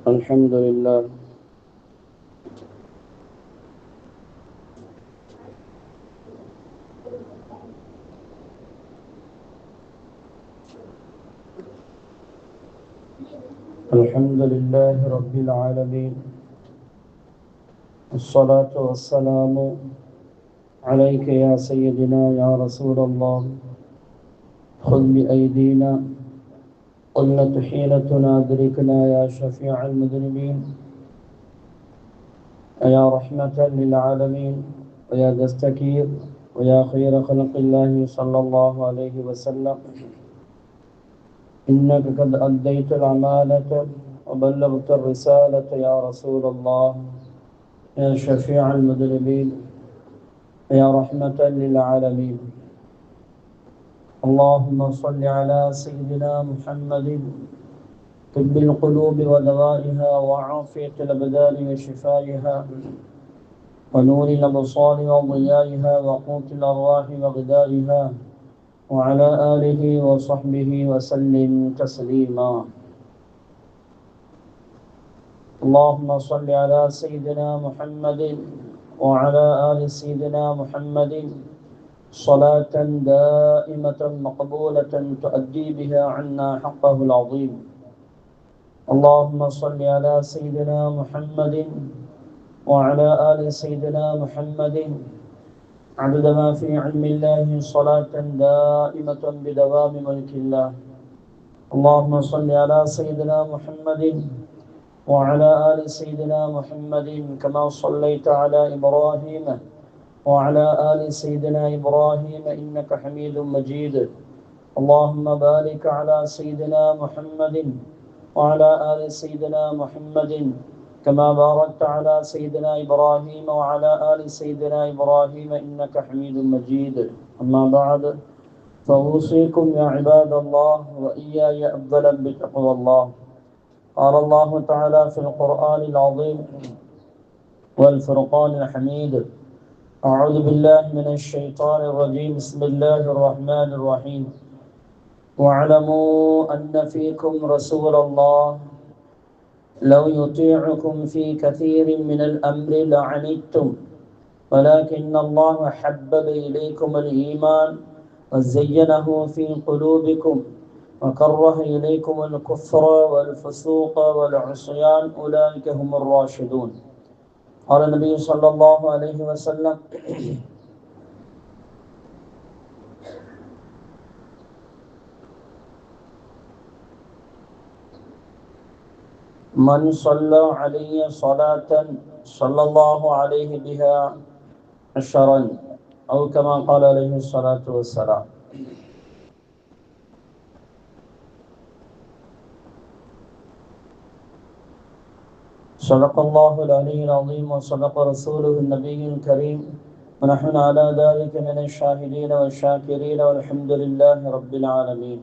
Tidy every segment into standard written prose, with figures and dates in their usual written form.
الحمد لله الحمد لله رب العالمين، الصلاة والسلام عليك يا سيدنا يا رسول الله. خذ بأيدينا قلة حيلتنا أدركنا يا شفيع المذنبين، يا رحمة للعالمين، ويا دستكير، ويا خير خلق الله صلى الله عليه وسلم. إنك قد أديت الأمانة وبلغت الرسالة يا رسول الله، يا شفيع المذنبين، يا رحمة للعالمين. اللهم صل على سيدنا محمد، طب القلوب ودوائها، وعافية الأبدان وشفائها، ونور الأبصار وضيائها، وقوت الأرواح وغذائها، وعلى آله وصحبه وسلم تسليما. اللهم صل على سيدنا محمد وعلى آل سيدنا محمد صلاة دائمة مقبولة تؤدي بها عنا حقه العظيم. اللهم صل على سيدنا محمد وعلى آل سيدنا محمد عدد ما في علم الله صلاة دائمة بدوام ملك الله. اللهم صل على سيدنا محمد وعلى آل سيدنا محمد كما صليت على إبراهيم وعلى آل سيدنا إبراهيم إنك حميد مجيد. اللهم بارك على سيدنا محمد وعلى آل سيدنا محمد كما باركت على سيدنا إبراهيم وعلى آل سيدنا إبراهيم إنك حميد مجيد. أما بعد، فأوصيكم يا عباد الله وإياي أولا بتقوى الله. قال الله تعالى في القرآن العظيم والفرقان الحميد: أعوذ بالله من الشيطان الرجيم، بسم الله الرحمن الرحيم. واعلموا أن فيكم رسول الله لو يطيعكم في كثير من الأمر لعنتم، ولكن الله حبب إليكم الإيمان وزينه في قلوبكم وكره إليكم الكفر والفسوق والعصيان، أولئك هم الراشدون. قال النبي صلى الله عليه وسلم: من صلى علي صلاة صلى الله عليه بها عشرا، أو كما قال عليه الصلاة والسلام. صدق الله العلي العظيم وصدق رسوله النبي الكريم، ونحن على ذلك من الشاهدين والشاكرين، والحمد لله رب العالمين.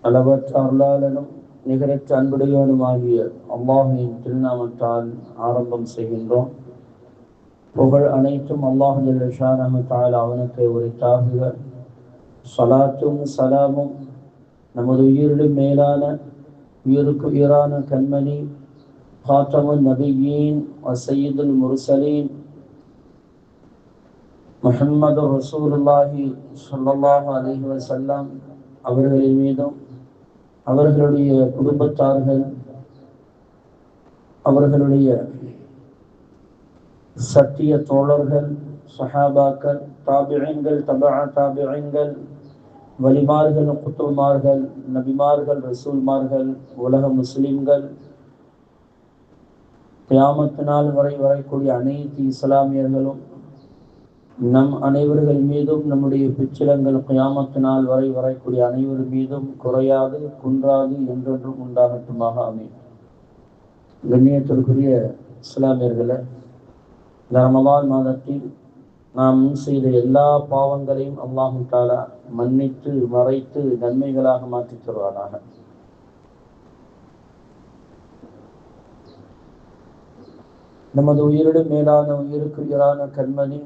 அளவற்ற அருளாளனும் நிகரற்ற அன்புடையவனுமாகிய அல்லாஹ்வின் திருநாமத்தால் ஆரம்பம் செய்கின்றோம். புகழ் அனைத்தும் அல்லாஹ் ஜல்ல ஷானஹு தஆலா அவனுக்கு உரித்தாகுக. ஸலாத்தும் சலாமும் நமது உயிரிலும் மேலான உயிருக்கு உயிரான கண்மணி காத்தமுன் நபியீன் வசையீதுல் முர்சலீன் முஹம்மது ரசூலுல்லாஹி ஸல்லல்லாஹு அலைஹி வஸல்லம் அவர்களின் மீதும், அவர்களுடைய குடும்பத்தார்கள், அவர்களுடைய சத்திய தோழர்கள், சஹாபாக்கள், தாபிஈன்கள், தபா தாபிஈன்கள், வலிமார்கள், குத்துமார்கள், நபிமார்கள், ரசூல்மார்கள், உலக முஸ்லிம்கள், கியாமத் நாள் வரை வரக்கூடிய அனைத்து இஸ்லாமியர்களும் நம் அனைவர்கள் மீதும், நம்முடைய பிச்சிலங்கள் கியாமத் நாள் வரை வரக்கூடிய அனைவர் மீதும் குறையாது குன்றாது என்றென்றும் உண்டாகட்டுமாக. ஆமீன். கண்ணியத்திற்குரிய இஸ்லாமியர்களே, ரமலான் மாதத்தில் நாம் முன் செய்த எல்லா பாவங்களையும் அல்லாஹ் தஆலா மன்னித்து மறைத்து நன்மைகளாக மாற்றித் தருவானாக. நமது உயிரிடும் மேலான உயிருக்கு உயிரான கண்மணி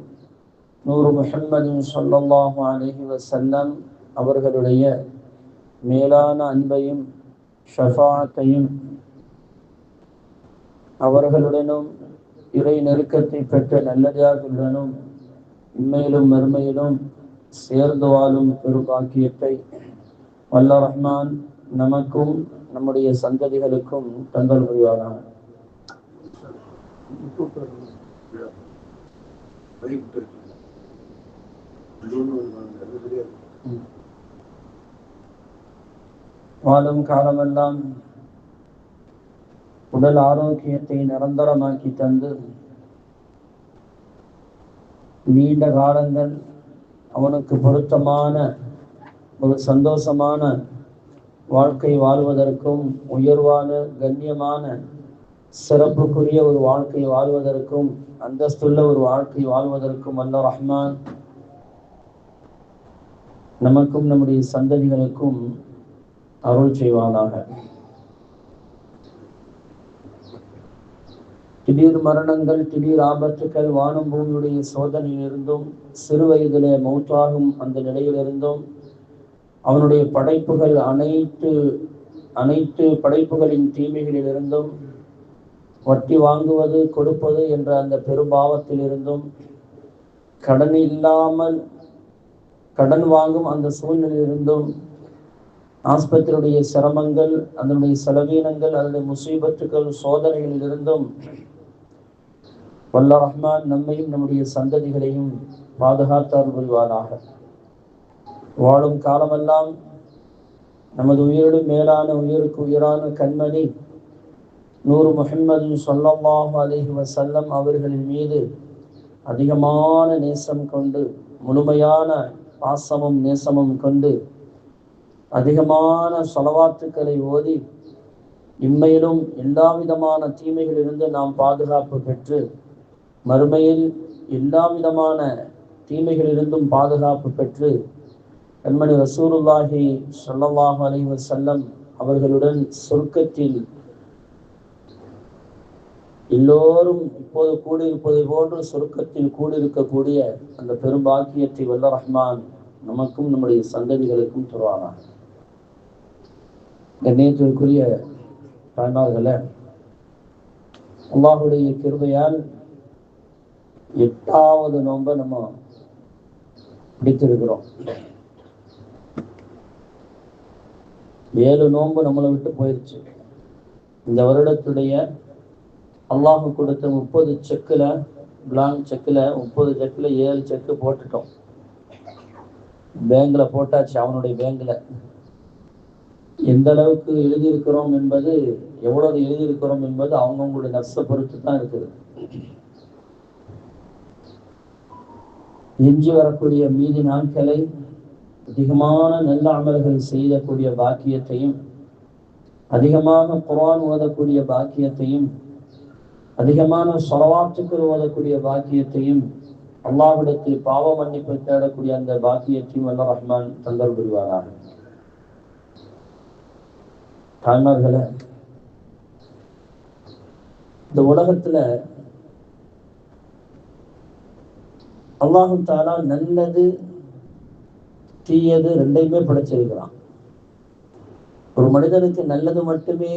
நூறு முஹம்மது ஸல்லல்லாஹு அலைஹி வஸல்லம் அவர்களுடைய மேலான அன்பையும் ஷஃபாஅத்தையும் அவர்களுடனும் இறை நெருக்கத்தை பெற்ற நல்லடியார்களுடனும் இம்மையிலும் மறுமையிலும் சேர்ந்து வாழும் பெருபாக்கியத்தை வல்ல ரஹ்மான் நமக்கும் நம்முடைய சந்ததிகளுக்கும் தந்தல் புரிவாராக. வாழும் காலமெல்லாம் உடல் ஆரோக்கியத்தை நிரந்தரமாக்கி தந்து நீண்ட காலங்கள் அவனுக்கு பொருத்தமான ஒரு சந்தோஷமான வாழ்க்கை வாழ்வதற்கும் உயர்வான கண்ணியமான சிறப்புக்குரிய ஒரு வாழ்க்கை வாழ்வதற்கும் அந்தஸ்துள்ள ஒரு வாழ்க்கை வாழ்வதற்கும் அல்ல ரஹ்மான் நமக்கும் நம்முடைய சந்ததிகளுக்கும் அருள் செய்வானாக. திடீர் மரணங்கள், திடீர் ஆபத்துக்கள், வானம் பூமியுடைய சோதனையிலிருந்தும் சிறு வயதிலே மௌத்தாகும் அந்த நிலையிலிருந்தும் அவனுடைய படைப்புகள் அனைத்து படைப்புகளின் தீமைகளிலிருந்தும் வட்டி வாங்குவது கொடுப்பது என்ற அந்த பெரும்பாவத்தில் இருந்தும் கடன் இல்லாமல் கடன் வாங்கும் அந்த சூழ்நிலையிலிருந்தும் ஆஸ்பத்திரியுடைய சிரமங்கள், அதனுடைய செலவீனங்கள், அதனுடைய முசீபத்துக்கள், சோதனைகளில் இருந்தும் வல்ல ரஹ்மான் நம்மையும் நம்முடைய சந்ததிகளையும் பாதுகாத்தார் புரிவாராக. வாழும் காலமெல்லாம் நமது உயிரோடு மேலான உயிருக்கு உயிரான கண்மணி நூறு முஹம்மது ஸல்லல்லாஹு அலைஹி வஸல்லம் அவர்களின் மீது அதிகமான நேசம் கொண்டு, முழுமையான பாசமும் நேசமும் கொண்டு, அதிகமான ஸலவாத்துக்களை ஓதி இம்மையிலும் எல்லா விதமான தீமைகளிலிருந்து நாம் பாதுகாப்பு பெற்று மறுமையில் எல்லா விதமான தீமைகளிலிருந்தும் பாதுகாப்பு பெற்று கண்மணி ரசூலுல்லாஹி ஸல்லல்லாஹு அலைஹி வஸல்லம் அவர்களுடன் சொர்க்கத்தில் எல்லோரும் இப்போது கூடியிருப்பதை போன்று சொர்க்கத்தில் கூடியிருக்கக்கூடிய அந்த பெரும்பாக்கியத்தை வல்ல ரஹ்மான் நமக்கும் நம்முடைய சந்ததிகளுக்கும் தருவானாக. கண்ணியத்திற்குரிய தாய்மார்களே, அல்லாஹுடைய கிருபையால் 8வது நோன்பை நம்ம பிடித்திருக்கிறோம். 7 நோன்பு நம்மளை விட்டு போயிடுச்சு. இந்த வருடத்துடைய அல்லாஹ் கொடுத்த 30 செக்கில், பிளாங்க் செக்கில் 30 செக்கில் 7 செக்கு போட்டுட்டோம். பேங்க்ல போட்டாச்சு. அவனுடைய பேங்க்ல எந்த அளவுக்கு எழுதியிருக்கிறோம் என்பது, எவ்வளவு எழுதியிருக்கிறோம் என்பது அவங்கவுங்களுடைய நஷ்ட பொறுத்து தான் இருக்குது. எஞ்சி வரக்கூடிய மீதி நாட்களை அதிகமான நல்ல அமல்கள் செய்யக்கூடிய பாக்கியத்தையும், அதிகமாக குர்ஆன் ஓதக்கூடிய பாக்கியத்தையும், அதிகமான ஸலவாத்துக்கள் ஓதக்கூடிய பாக்கியத்தையும், அல்லாஹ்விடத்தில் பாவ மன்னிப்பு தேடக்கூடிய அந்த பாக்கியத்தையும் அல்லாஹ் ரஹ்மான் தந்தல் புரிவாராக. தாய்மார்களே, இந்த உலகத்துல அல்லாஹ் தஆலா நல்லது தீயது ரெண்டையுமே படைச்சிருக்கிறான். ஒரு மனிதனுக்கு நல்லது மட்டுமே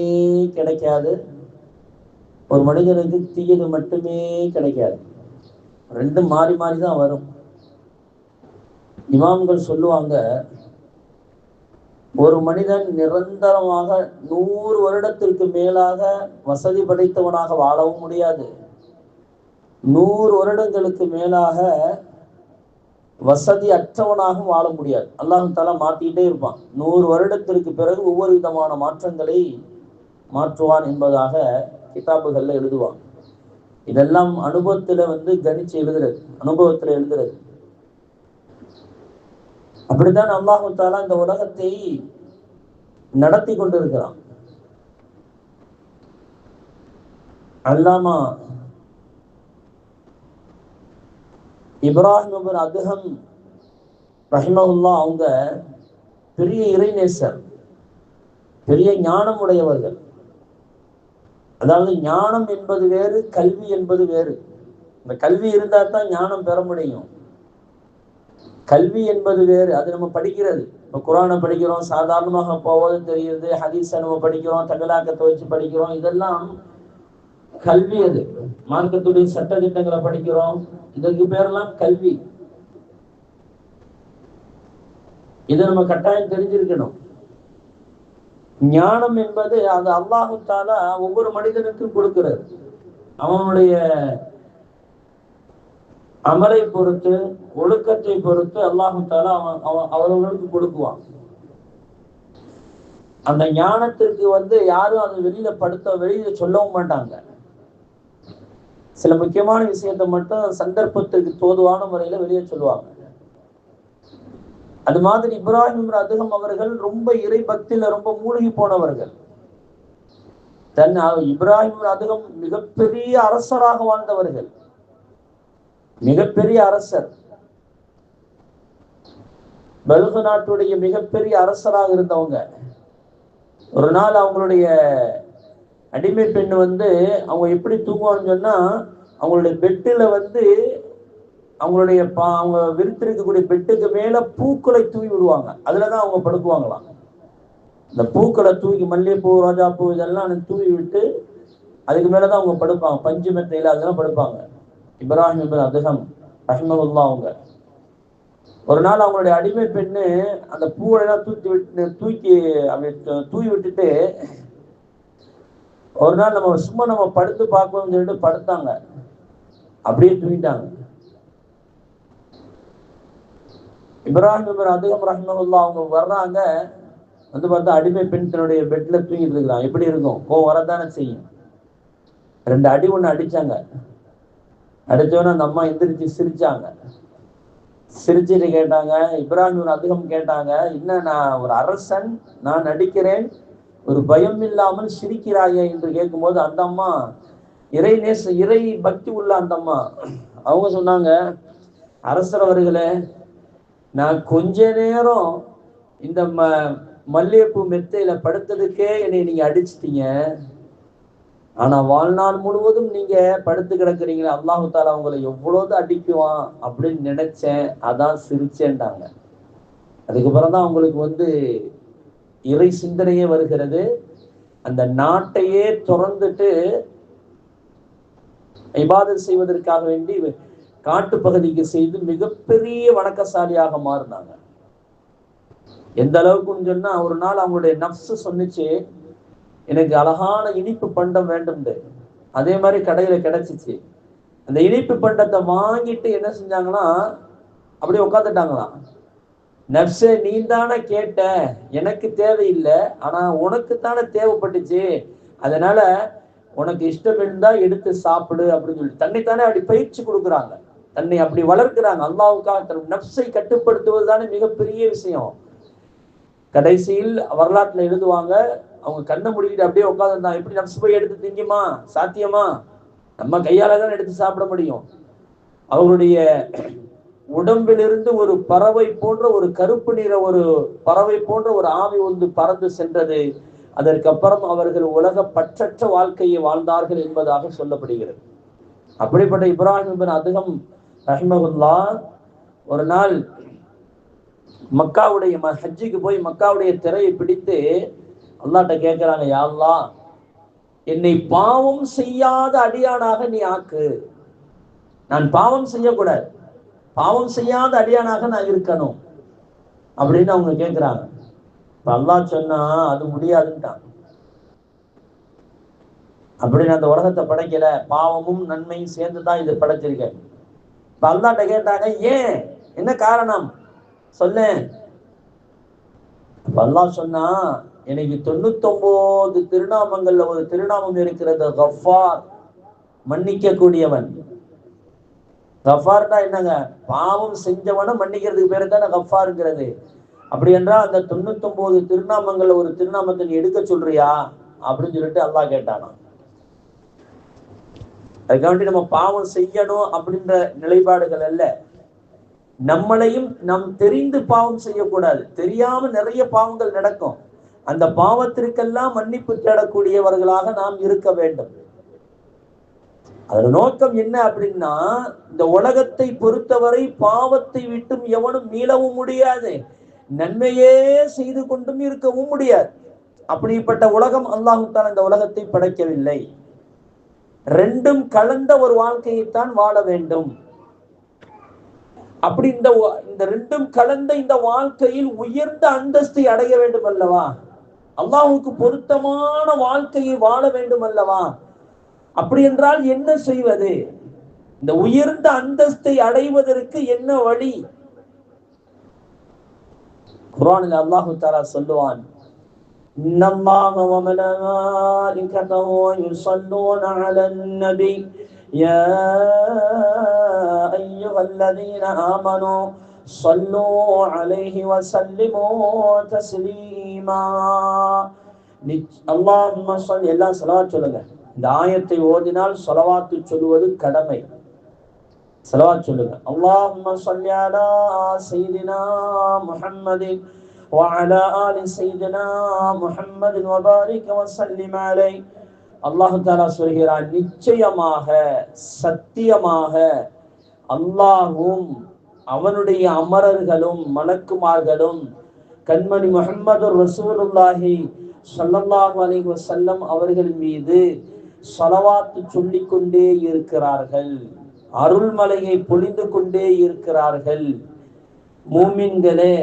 கிடைக்காது, ஒரு மனிதனுக்கு தீயது மட்டுமே கிடைக்காது. ரெண்டும் மாறி மாறி தான் வரும். இமாம்கள் சொல்லுவாங்க, ஒரு மனிதன் நிரந்தரமாக 100 வருடத்திற்கு மேலாக வசதி படைத்தவனாக வாழவும் முடியாது, 100 வருடங்களுக்கு மேலாக வசதி அற்றவனாக வாழ முடியாது. அல்லாஹ் தஆலா மாத்திட்டே இருப்பான். 100 வருடத்திற்கு பிறகு ஒவ்வொரு விதமான மாற்றங்களை மாற்றுவான் என்பதாக கிதாபுகள்ல எழுதுவான். இதெல்லாம் அனுபவத்துல கணிச்சு எழுதுறது, அனுபவத்துல எழுதுறது. அப்படித்தான் அல்லாஹ் தஆலா இந்த உலகத்தை நடத்தி கொண்டிருக்கிறான். அல்லாமா இப்ராஹிம் இப்னு அதுஹம் ரஹிமஹுல்லாஹ் அவங்க பெரிய இறைநேசர், பெரிய ஞானம் உடையவர்கள். அதாவது ஞானம் என்பது வேறு, கல்வி என்பது வேறு. இந்த கல்வி இருந்தால் தான் ஞானம் பெற முடியும். கல்வி என்பது வேறு, அது நம்ம படிக்கிறது. இப்போ குரானை படிக்கிறோம், சாதாரணமாக போவது தெரியுது, ஹதீஸை நம்ம படிக்கிறோம், தமிழாக்கத்தை வச்சு படிக்கிறோம், இதெல்லாம் கல்வி. அது மார்க்கத்துடைய சட்ட திட்டங்களை படிக்கிறோம், இதற்கு பேரெல்லாம் கல்வி. இதை நம்ம கட்டாயம் தெரிஞ்சிருக்கணும். ஞானம் என்பது அது அல்லாஹு தஆலா ஒவ்வொரு மனிதனுக்கும் கொடுக்கிறது. அவனுடைய அமலை பொறுத்து, ஒழுக்கத்தை பொறுத்து அல்லாஹு தஆலா அவர்களுக்கு கொடுக்குவான். அந்த ஞானத்திற்கு யாரும் அதை வெளியில சொல்லவும் மாட்டாங்க. சில முக்கியமான விஷயத்தை மட்டும் சந்தர்ப்பத்திற்கு தோதுவான முறையில வெளியே சொல்லுவாங்க. அது மாதிரி இப்ராஹிம் அதுகம் அவர்கள் ரொம்ப இறை பக்தியில ரொம்ப மூழ்கி போனவர்கள். இப்ராஹிம் அதுகம் மிகப்பெரிய அரசராக வாழ்ந்தவர்கள், மிகப்பெரிய அரசர், பல்கு நாட்டுடைய மிகப்பெரிய அரசராக இருந்தவங்க. ஒரு நாள் அவங்களுடைய அடிமை பெண் அவங்க எப்படி தூங்குவான்னு சொன்னா, அவங்களுடைய பெட்டில அவங்க விரித்திருக்கக்கூடிய பெட்டுக்கு மேல பூக்களை தூவி விடுவாங்க. அதுலதான் அவங்க படுக்குவாங்களாம். இந்த பூக்களை தூக்கி, மல்லிகைப்பூ, ரோஜா பூ இதெல்லாம் தூவி விட்டு அதுக்கு மேலதான் அவங்க படுப்பாங்க. பஞ்சு மெத்தையில அதெல்லாம் படுப்பாங்க. இப்ராஹிம் இப்னு அதுகம் ரஹ்மத்துல்லாஹ் அவங்க ஒரு நாள் அவங்களுடைய அடிமை பெண்ணு அந்த பூவெல்லாம் தூவி விட்டுட்டு ஒரு நாள் நம்ம படுத்து பார்க்கணும்னு சொல்லிட்டு படுத்தாங்க. அப்படியே தூங்கிட்டாங்க. இப்ராஹிம் இப்னு அதுகம் ரஹ்மத்துல்லாஹ் அவங்க வர்றாங்க. பார்த்தா அடிமை பெண் தன்னுடைய பெட்ல தூங்கிட்டு இருக்கிறான். எப்படி இருக்கும்? கோவம் வரதானே செய்யும். 2 அடி ஒண்ணு அடிச்சாங்க. அடிச்சோன்னு அந்த அம்மா எந்திரிச்சு சிரிச்சாங்க. சிரிச்சுட்டு கேட்டாங்க, இப்ராஹிம் அதுகம் கேட்டாங்க, என்ன நான் ஒரு அரசன், நான் நடிக்கிறேன், ஒரு பயம் இல்லாமல் சிரிக்கிறாயே என்று கேட்கும்போது அந்த அம்மா இறை பக்தி உள்ள அந்த அம்மா அவங்க சொன்னாங்க, அரசர் அவர்களே, நான் கொஞ்ச நேரம் இந்த மல்லிகைப்பூ மெத்தையில படுத்ததுக்கே என்னை நீங்க அடிச்சிட்டீங்க. ஆனா வாழ்நாள் முழுவதும் நீங்க படுத்து கிடக்குறீங்களே, அல்லாஹு தஆலா உங்களை எவ்வளவு அடிக்குவான் அப்படின்னு நினைச்சேன், அதான் சிரிச்சேன்டாங்க. அதுக்கப்புறம் தான் உங்களுக்கு இறை சிந்தனையே வருகிறது. அந்த நாட்டையே திறந்துட்டு இபாதத் செய்வதற்காக வேண்டி காட்டு பகுதிக்கு செய்து மிகப்பெரிய வணக்கசாலியாக மாறினாங்க. எந்த அளவுக்குன்னு சொன்னா, ஒரு நாள் அவங்களுடைய நஃப்ஸ் சொன்னிச்சு, எனக்கு அழகான இனிப்பு பண்டம் வேண்டும். அதே மாதிரி கடையில கிடைச்சிச்சு. அந்த இனிப்பு பண்டத்தை வாங்கிட்டு என்ன செஞ்சாங்கன்னா, அப்படியே உட்காந்துட்டாங்களாம். நஃப்ஸே, நீ தானே கேட்ட, எனக்கு தேவையில்லை, ஆனா உனக்குத்தானே தேவைப்பட்டுச்சு, அதனால உனக்கு இஷ்டம் இருந்தா எடுத்து சாப்பிடு அப்படின்னு சொல்லி தன்னைத்தானே அப்படி பயிற்சி கொடுக்குறாங்க. தன்னை அப்படி வளர்க்கிறாங்க. அல்லாஹ்வுக்காக தன் நஃப்ஸை கட்டுப்படுத்துவது தானே மிகப்பெரிய விஷயம். கடைசியில் வரலாற்றுல எழுதுவாங்க, அவங்க கண்ணை முடிக்கிட்டு அப்படியே உட்காந்துருந்தாங்க. எப்படி நஃப்ஸ் போய் எடுத்து திங்குமா? சாத்தியமா? நம்ம கையால தான் எடுத்து சாப்பிட முடியும். அவருடைய உடம்பிலிருந்து ஒரு பறவை போன்ற ஒரு கருப்பு நிற ஒரு பறவை போன்ற ஒரு ஆவி பறந்து சென்றது. அதற்கப்புறம் அவர்கள் உலக பற்றற்ற வாழ்க்கையை வாழ்ந்தார்கள் என்பதாக சொல்லப்படுகிறது. அப்படிப்பட்ட இப்ராஹிம் இப்னு அதுகம் ரஹ்மத்துல்லாஹ் ஒரு நாள் மக்காவுடைய ஹஜ்ஜுக்கு போய் மக்காவுடைய திரையை பிடித்து அல்லாஹ்ட்ட கேட்கிறாங்க, யா அல்லாஹ், என்னை பாவம் செய்யாத அடியானாக நீ ஆக்கு. நான் பாவம் செய்யக்கூடாது, பாவம் செய்யாத அடியானாக நான் இருக்கணும் அப்படின்னு அவங்க கேட்கிறாங்க. அல்லாஹ் சொன்னா அது முடியாதுன்ட்டான். அப்படின்னு அந்த உலகத்தை படைக்கல, பாவமும் நன்மையும் சேர்ந்துதான் இதை படைச்சிருக்கேன். இப்ப அல்லாஹ்ட்ட கேட்டாங்க, ஏன், என்ன காரணம் சொல்ல? அல்லாஹ் சொன்னா, எனக்கு 99 திருநாமங்கள்ல ஒரு திருநாமம் இருக்கிறது, கஃபார், மன்னிக்க கூடியவன். கஃபார்னா என்னங்க? பாவம் செஞ்சவன மன்னிக்கிறதுக்கு பேரு தானே கஃபாருங்கிறது. அப்படி என்றால் அந்த 99 திருநாமங்கள்ல ஒரு திருநாமத்தை நீ எடுக்க சொல்றியா அப்படின்னு சொல்லிட்டு அல்லாஹ் கேட்டானா. அதுக்காண்டி நம்ம பாவம் செய்யணும் அப்படின்ற நிலைப்பாடுகள் அல்ல. நம்மளையும் நம் தெரிந்து பாவம் செய்யக்கூடாது. தெரியாம நிறைய பாவங்கள் நடக்கும். அந்த பாவத்திற்கெல்லாம் மன்னிப்பு தேடக்கூடியவர்களாக நாம் இருக்க வேண்டும். அதோட நோக்கம் என்ன அப்படின்னா, இந்த உலகத்தை பொறுத்தவரை பாவத்தை விட்டும் எவனும் மீளவும் முடியாது, நன்மையே செய்து கொண்டும் இருக்கவும் முடியாது. அப்படிப்பட்ட உலகம் அல்லாஹ் தஆலா இந்த உலகத்தை படைக்கவில்லை. ரெண்டும் கலந்த ஒரு வாழ்க்கையைத்தான் வாழ வேண்டும். அப்படி இந்த ரெண்டும் கலந்த இந்த வாழ்க்கையில் உயர்ந்த அந்தஸ்தை அடைய வேண்டும் அல்லவா, அல்லாஹ்வுக்கு பொருத்தமான வாழ்க்கையை வாழ வேண்டும் அல்லவா. அப்படி என்றால் என்ன செய்வது? இந்த உயர்ந்த அந்தஸ்தை அடைவதற்கு என்ன வழி? குர்ஆனில் அல்லாஹ் தஆலா சொல்லுவான், இன்னல்லாஹ வ மலாயிகத்தஹு யுஸல்லூன அலன் நபி யா அய்யுஹல்லதீன ஆமனூ ஸல்லூ அலைஹி வ ஸல்லிமூ தஸ்லீமா. அல்லாஹும்ம ஸல்லி, எல்லாம் ஸலவாத் சொல்லுங்க. இந்த ஆயத்தை ஓதினால் ஸலவாத்து சொல்வது கடமை. ஸலவாத் சொல்லுங்க. அல்லாஹும்ம ஸல்லி அலா சய்யிதினா முஹம்மதின் வ அலா ஆலி சய்யிதினா முஹம்மதின் வ பாரிக் வ ஸல்லிம் அலைஹி. அல்லாஹ் தஆலா சொல்கிறான், நிச்சயமாக சத்தியமாக அல்லாஹ்வும் அவனுடைய அமரர்களும் மலக்குமார்களும் கண்மணி முஹம்மது ரசூலுல்லாஹி ஸல்லல்லாஹு அலைஹி வஸல்லம் அவர்கள் மீது ஸலவாத் சொல்லிக் கொண்டே இருக்கிறார்கள், அருள்மலையை பொழிந்து கொண்டே இருக்கிறார்கள். மூமின்களே,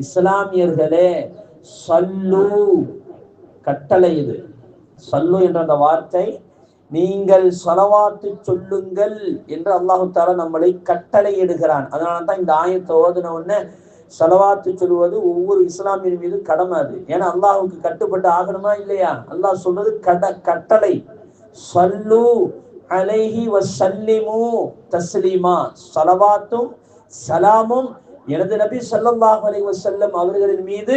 இஸ்லாமியர்களே, சல்லு, கட்டளை இது. சல்லு என்ற அந்த வார்த்தை, நீங்கள் ஸலவாத்து சொல்லுங்கள் என்று அல்லாஹ் தஆலா நம்மளை கட்டளை இடுகிறான். அதனால தான் இந்த ஆயத்தை ஓதுன உடனே ஸலவாத்து சொல்வது ஒவ்வொரு இஸ்லாமியர் மீது கடமை. அது ஏன்னா அல்லாஹ்வுக்கு கட்டுப்பட்டு ஆகணுமா இல்லையா? அல்லாஹ் சொல்றது கட்டளை. சல்லு அலைஹி வ ஸல்லிமு தஸ்லீமா. ஸலவாத்தும் சலாமும் எனது நபி ஸல்லல்லாஹு அலைஹி வஸல்லம் அவர்களின் மீது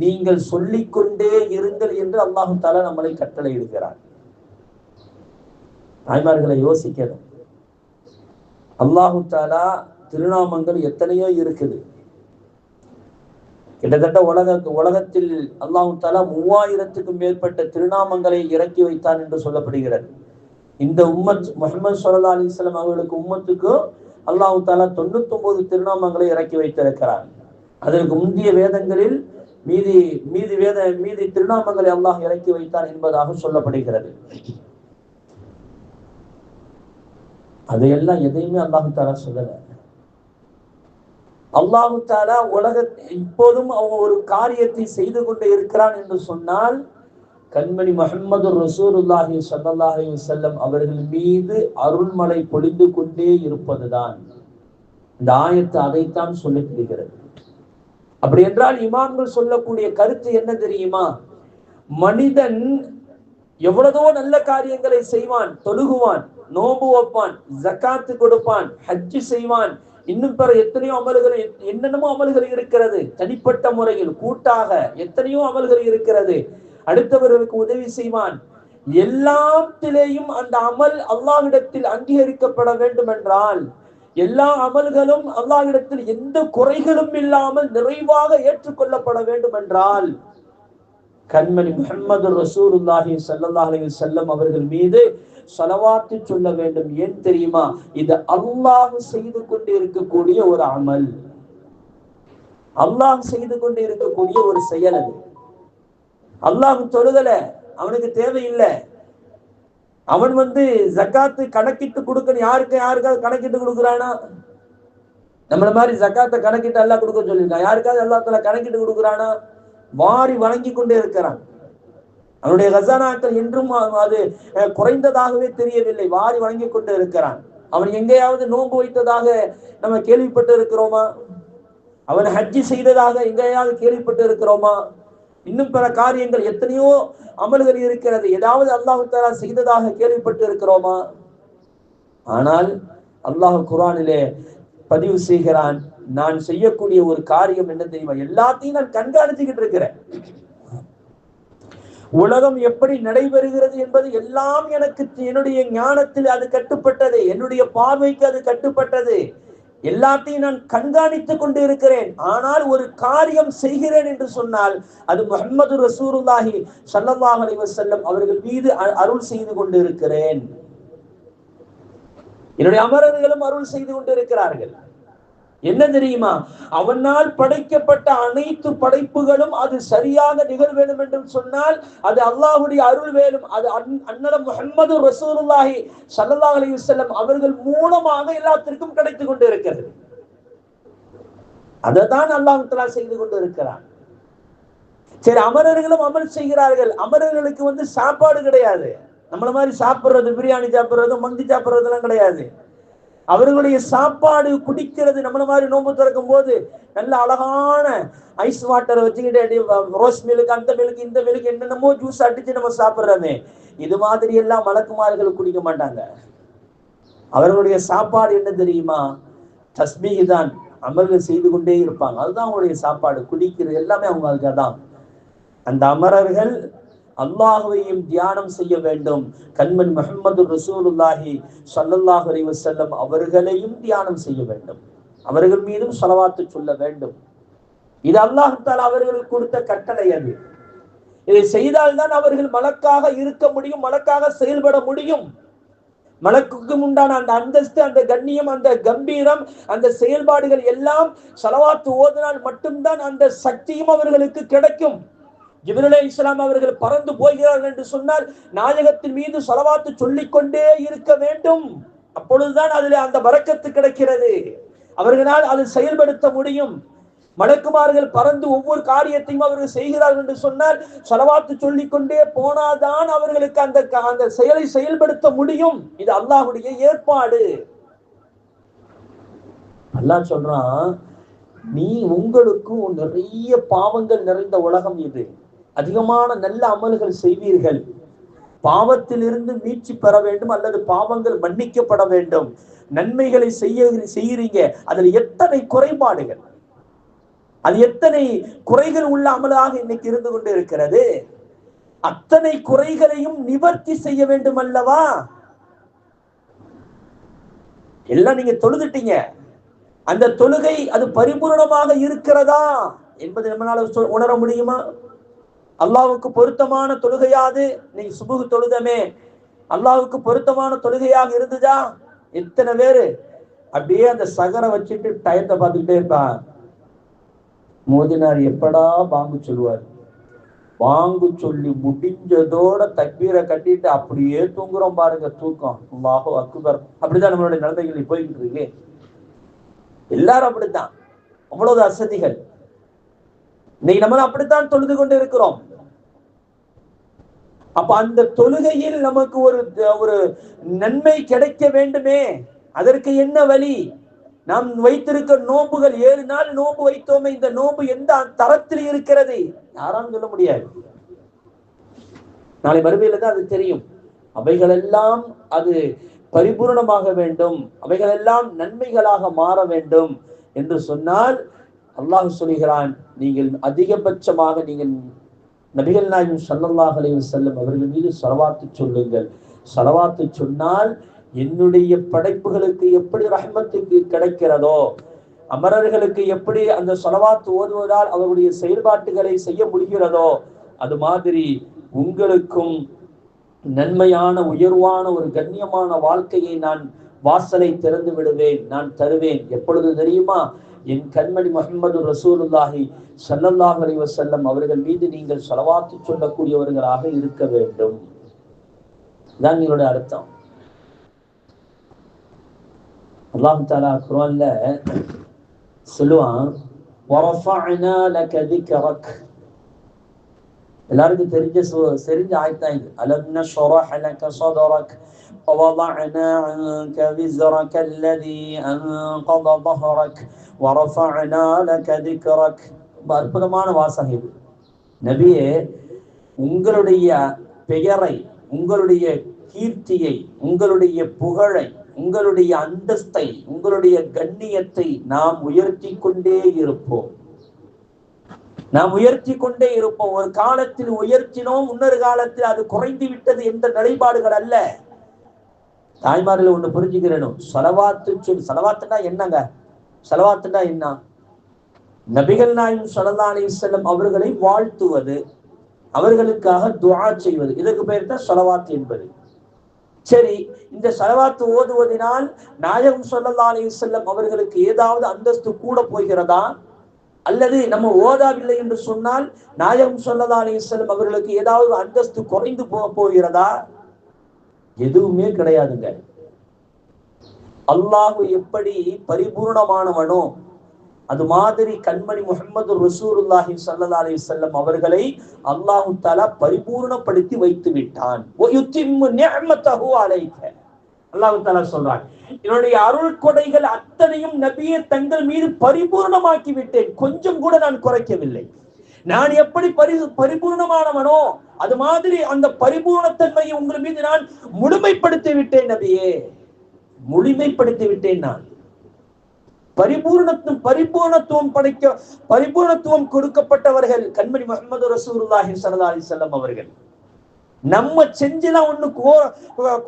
நீங்கள் சொல்லிக்கொண்டே இருங்கள் என்று அல்லாஹ் தஆலா நம்மளை கட்டளை இடுகிறார். தாய்மார்களை யோசிக்கணும். அல்லாஹ் தஆலா திருநாமங்கள் எத்தனையோ இருக்குது. கிட்டத்தட்ட உலகத்தில் அல்லாஹ் தஆலா 3000க்கும் மேற்பட்ட திருநாமங்களை இறக்கி வைத்தான் என்று சொல்லப்படுகிறது. இந்த உம்மத் முஹம்மது ஸல்லல்லாஹு அலைஹி வஸல்லம் அவர்களுக்கு உம்மத்துக்கு அல்லாஹ் தஆலா 99 திருநாமங்களை இறக்கி வைத்திருக்கிறார். அதற்கு முந்தைய வேதங்களில் மீதி திருநாமங்களை அல்லாஹ் இறக்கி வைத்தான் என்பதாக சொல்லப்படுகிறது. அதையெல்லாம் எதையுமே அல்லாஹ் தஆலா சொல்லல. அல்லாஹ் தஆலா இப்போதும் அவன் ஒரு காரியத்தை செய்து கொண்டே இருக்கிறான் என்று சொன்னால், கண்மணி முஹம்மது ரசூலுல்லாஹி ஸல்லல்லாஹு அலைஹி வஸல்லம் அவர்கள் மீது அருள்மலை பொழிந்து கொண்டே இருப்பதுதான். இந்த ஆயத்து அதைத்தான் சொல்லியிருக்கிறது. அப்படி என்றால் இமாம்கள் சொல்லக்கூடிய கருத்து என்ன தெரியுமா? மனிதன் எவ்வளவோ நல்ல காரியங்களை செய்வான், தொழுகுவான், நோன்பு வைப்பான், ஜகாத்து கொடுப்பான், ஹஜ் செய்வான், இன்னும் பிற எத்தனையோ அமல்கள், என்னென்னமோ அமல்கள் இருக்கிறது. தனிப்பட்ட முறையில் கூட்டாக எத்தனையோ அமல்கள் இருக்கிறது. அடுத்தவர்களுக்கு உதவி செய்வான். எல்லாத்திலேயும் அந்த அமல் அல்லாஹ்விடத்தில் அங்கீகரிக்கப்பட வேண்டும் என்றால், எல்லா அமல்களும் அல்லாஹ்விடத்தில் எந்த குறைகளும் இல்லாமல் நிறைவாக ஏற்றுக்கொள்ளப்பட வேண்டும் என்றால், கண்மணி முஹம்மது ரசூலுல்லாஹி ஸல்லல்லாஹு அலைஹி வஸல்லம் அவர்கள் மீது ஸலவாத்து சொல்ல வேண்டும். ஏன் தெரியுமா? இது அல்லாஹ் செய்து கொண்டு இருக்கக்கூடிய ஒரு அமல், அல்லாஹ் செய்து கொண்டு இருக்கக்கூடிய ஒரு செயல். அது அல்லாஹ் தொழுகல, அவனுக்கு தேவையில்லை. அவன் ஜக்காத்து கணக்கிட்டு கொடுக்கணும். யாருக்காவது கணக்கிட்டு கொடுக்குறானா? நம்மள மாதிரி ஜக்காத்தை கணக்கிட்டு அல்லாஹ் கொடுக்க சொல்லியிருக்கான். யாருக்காவது அல்லாஹ் தஆலா கணக்கிட்டு கொடுக்குறானா? வாரி வழங்கி கொண்டே இருக்கிறான். அவனுடைய கஸானாக்கள் என்றும் அது குறைந்ததாகவே தெரியவில்லை. வாரி வழங்கி கொண்டே இருக்கிறான். அவன் எங்கேயாவது நோன்பு வைத்ததாக நம்ம கேள்விப்பட்டு இருக்கிறோமா? அவன் ஹஜ்ஜி செய்ததாக எங்கேயாவது கேள்விப்பட்டு இருக்கிறோமா? இன்னும் பிற காரியங்கள் எத்தனையோ அமல்கள் இருக்கிறது. ஏதாவது அல்லாஹ் தஆலா செய்ததாக கேள்விப்பட்டு இருக்கிறோமா? ஆனால் அல்லாஹ் குர்ஆனிலே பதிவு செய்கிறான், நான் செய்யக்கூடிய ஒரு காரியம் என்ன தெரியுமா? எல்லாத்தையும் நான் கண்காணிச்சுக்கிட்டு இருக்கிறேன். உலகம் எப்படி நடைபெறுகிறது என்பது எல்லாம் எனக்கு, என்னுடைய ஞானத்தில் அது கட்டுப்பட்டது, என்னுடைய பார்வைக்கு அது கட்டுப்பட்டது. எல்லாத்தையும் நான் கண்காணித்துக் கொண்டு இருக்கிறேன். ஆனால் ஒரு காரியம் செய்கிறேன் என்று சொன்னால் அது முஹம்மது ரசூலுல்லாஹி ஸல்லல்லாஹு அலைஹி வஸல்லம் அவர்கள் மீது அருள் செய்து கொண்டு இருக்கிறேன். என்னுடைய அமரர்களும் அருள் செய்து கொண்டிருக்கிறார்கள். என்ன தெரியுமா? அவனால் படைக்கப்பட்ட அனைத்து படைப்புகளும் அது சரியாக நிகழ வேண்டும் என்று சொன்னால் அது அல்லாஹ்வுடைய அருள் வேணும். அது அன்னலம் முஹம்மது ரசூலுல்லாஹி ஸல்லல்லாஹு அலைஹி வஸல்லம் அவர்கள் மூலமாக எல்லாத்திற்கும் கிடைத்துக் கொண்டு இருக்கிறது. அதைதான் அல்லாஹ் தஆலா செய்து கொண்டு இருக்கிறான். சரி, அமரர்களும் அமல் செய்கிறார்கள். அமரர்களுக்கு சாப்பாடு கிடையாது. நம்மள மாதிரி சாப்பிடுறது, பிரியாணி சாப்பிடுறது, மந்தி சாப்பிடுறது எல்லாம் கிடையாது. அவர்களுடைய சாப்பாடு குடிக்கிறது நம்மள மாதிரி நோன்பு திறக்கும் போது நல்ல அழகான ஐஸ் வாட்டரை வச்சுக்கிட்டு ரோஸ் மில்க், அந்த மில்க், இந்த மில்க், என்னென்னமோ ஜூஸ் அடிச்சு நம்ம சாப்பிடுறோமே, இது மாதிரி எல்லாம் மலக்குமார்கள் குடிக்க மாட்டாங்க. அவர்களுடைய சாப்பாடு என்ன தெரியுமா? தஸ்பீஹ் தான். அமல்கள் செய்து கொண்டே இருப்பாங்க. அதுதான் அவங்களுடைய சாப்பாடு. குடிக்கிறது எல்லாமே அவங்களுக்கு தான். அந்த அமரர்கள் அல்லாஹ்வையும் தியானம் செய்ய வேண்டும். கண்மணி முஹம்மது ரசூலுல்லாஹி ஸல்லல்லாஹு அலைஹி வஸல்லம் அவர்களையும் தியானம் செய்ய வேண்டும். அவர்கள் மீதும் ஸலவாத்து சொல்ல வேண்டும். இது அல்லாஹ் தஆலா அவர்களுக்கு கொடுத்த கட்டளை. அது இதை செய்தால்தான் அவர்கள் மலக்காக இருக்க முடியும், மலக்காக செயல்பட முடியும். மலக்குக்கு உண்டான அந்த அந்தஸ்து, அந்த கண்ணியம், அந்த கம்பீரம், அந்த செயல்பாடுகள் எல்லாம் ஸலவாத்து ஓதினால் மட்டும்தான் அந்த சக்தியும் அவர்களுக்கு கிடைக்கும். ஜிப்ரீல் அலைஹிஸ்ஸலாம் அவர்கள் பறந்து போகிறார்கள் என்று சொன்னால் நாயகத்தின் மீது ஸலவாத்து சொல்லிக்கொண்டே இருக்க வேண்டும். அப்பொழுதுதான் அதில் அந்த பரக்கத்து கிடைக்கிறது. அவர்களால் அது செயல்படுத்த முடியும். மலக்குமார்கள் பறந்து ஒவ்வொரு காரியத்தையும் அவர்கள் செய்கிறார்கள் என்று சொன்னால் ஸலவாத்து சொல்லிக்கொண்டே போனாதான் அவர்களுக்கு அந்த செயலை செயல்படுத்த முடியும். இது அல்லாஹ்வுடைய ஏற்பாடு. அல்லாஹ் சொல்றான், நீ உங்களுக்கும் நிறைய பாவங்கள் நிறைந்த உலகம் இது. அதிகமான நல்ல அமல்கள் செய்வீர்கள். பாவத்திலிருந்து மீட்சி பெற வேண்டும் அல்லது பாவங்கள் மன்னிக்கப்பட வேண்டும். நன்மைகளை செய்யறீங்க, அதுல எத்தனை குறைபாடுகள், அது எத்தனை குறைகள் உள்ள அமலாக இன்னைக்கு இருந்து கொண்டு இருக்கிறது. அத்தனை குறைகளையும் நிவர்த்தி செய்ய வேண்டும் அல்லவா? எல்லாம் நீங்க தொழுதுட்டீங்க, அந்த தொழுகை அது பரிபூர்ணமாக இருக்கிறதா என்பது நம்மளால உணர முடியுமா? அல்லாஹ்வுக்கு பொருத்தமான தொழுகையாது? நீங்க சுபுஹ் தொழுதமே, அல்லாஹ்வுக்கு பொருத்தமான தொழுகையாக இருந்துதா? எத்தனை பேரு அப்படியே அந்த சகரை வச்சுட்டு டயத்தை பார்த்துக்கிட்டே இருப்பான். மோதினார் எப்படா பாங்கு சொல்லுவார். பாங்கு சொல்லி முடிஞ்சதோட தக்பீரை கட்டிட்டு அப்படியே தூங்குறோம் பாருங்க. தூக்கம் அல்லாஹு அக்பர். அப்படிதான் நம்மளுடைய நிலைமைகள் போய்கிட்டு இருக்கு. எல்லாரும் அப்படித்தான். அவ்வளவு அசதிகள். இன்னைக்கு நம்ம அப்படித்தான் தொழுது கொண்டு இருக்கிறோம். அப்ப அந்த தொழுகையில் நமக்கு ஒரு நன்மை கிடைக்க வேண்டுமே, அதற்கு என்ன வழி? நாம் வைத்திருக்க நோன்புகள் 7 நாள் நோன்பு வைத்தோமே, இந்த நோன்பு எந்த தரத்தில் இருக்கிறது யாராலும் சொல்ல முடியாது. நாளை மறுமையில தான் அது தெரியும். அவைகள் எல்லாம் அது பரிபூர்ணமாக வேண்டும், அவைகள் எல்லாம் நன்மைகளாக மாற வேண்டும் என்று சொன்னால் அல்லாஹ் சொல்கிறான், நீங்கள் அதிகபட்சமாக நீங்கள் நபிகள் நாயகம் ஸல்லல்லாஹு அலைஹி வஸல்லம் அவர்கள் மீது ஸலவாத்து சொல்லுங்கள். ஸலவாத்து சொன்னால் என்னுடைய படைப்புகளுக்கு எப்படி ரஹ்மத்துக்கு கிடைக்கிறதோ, அமரர்களுக்கு எப்படி அந்த ஸலவாத்து ஓதுவதால் அவருடைய செயல்பாட்டுகளை செய்ய முடிகிறதோ, அது மாதிரி உங்களுக்கும் நன்மையான உயர்வான ஒரு கண்ணியமான வாழ்க்கையை நான் வாசலை திறந்து விடுவேன், நான் தருவேன். எப்பொழுது தெரியுமா? என் கண்மணி முஹம்மது ரசூலுல்லாஹி ஸல்லல்லாஹு அலைஹி வஸல்லம் அவர்கள் மீது நீங்கள் ஸலவாத்து சொல்லக்கூடியவர்களாக இருக்க வேண்டும். இதான் இதோட அர்த்தம். அல்லாஹ் தஆலா குர்ஆன்ல சொல்லுவான், வரஃபஅனா லக திக்ரக். எல்லாருக்கும் தெரிஞ்ச ஆயத்தான் இது. அலம் நஷ்ரஹ் லக ஸத்ரக் ووضعنا عنك وزرك الذي أنقض ظهرك ورفعنا لك ذكرك. அற்புதமான வாசகம் இது. நபியே, உங்களுடைய பெயரை, உங்களுடைய கீர்த்தியை, உங்களுடைய புகழை, உங்களுடைய அந்தஸ்தை, உங்களுடைய கண்ணியத்தை நாம் உயர்த்தி கொண்டே இருப்போம். நாம் உயர்த்தி கொண்டே இருப்போம். ஒரு காலத்தில் உயர்த்தினோம், இன்னொரு காலத்தில் அது குறைந்து விட்டது என்ற நிலைப்பாடுகள் அல்ல. தாய்மார்கள் ஒண்ணு புரிஞ்சுக்கிறேனும். ஸலவாத்துன்னா என்னங்க? ஸலவாத்துன்னா என்ன? நபிகள் நாயகம் ஸல்லல்லாஹு அலைஹி வஸல்லம் அவர்களை வாழ்த்துவது, அவர்களுக்காக துஆ செய்வது, இதற்கு பெயர் தான் ஸலவாத் என்பது. சரி, இந்த ஸலவாத்து ஓதுவதனால் நாயகம் ஸல்லல்லாஹு அலைஹி வஸல்லம் அவர்களுக்கு ஏதாவது அந்தஸ்து கூட போகிறதா, அல்லது நம்ம ஓதாவில்லை என்று சொன்னால் நாயகம் ஸல்லல்லாஹு அலைஹி வஸல்லம் அவர்களுக்கு ஏதாவது அந்தஸ்து குறைந்து போகிறதா? எதுவுமே கிடையாதுங்க. அல்லாஹ் எப்படி பரிபூர்ணமானவனோ அது மாதிரி கண்மணி முஹம்மது ரசூலுல்லாஹி ஸல்லல்லாஹு அலைஹி வஸல்லம் அவர்களை அல்லாஹ் தஆலா பரிபூர்ணப்படுத்தி வைத்து விட்டான். வ யுத்திம்மு நிஅமத்தஹு அலைக. அல்லாஹ் தஆலா சொல்றான், என்னுடைய அருள் கொடைகள் அத்தனையும் நபியே தங்கள் மீது பரிபூர்ணமாக்கி விட்டேன், கொஞ்சம் கூட நான் குறைக்கவில்லை. நான் எப்படி பரிபூர்ணமானவனோ அது மாதிரி அந்த பரிபூர்ணத்தன்மையை உங்கள் மீது நான் முழுமைப்படுத்தி விட்டேன் நபியே, முழுமைப்படுத்தி விட்டேன். நான் பரிபூர்ணத்துவம் கொடுக்கப்பட்டவர்கள் கண்மணி முஹம்மது ரசூலுல்லாஹி ஸல்லல்லாஹு அலைஹி வஸல்லம் அவர்கள். நம்ம செஞ்சலாம் ஒண்ணு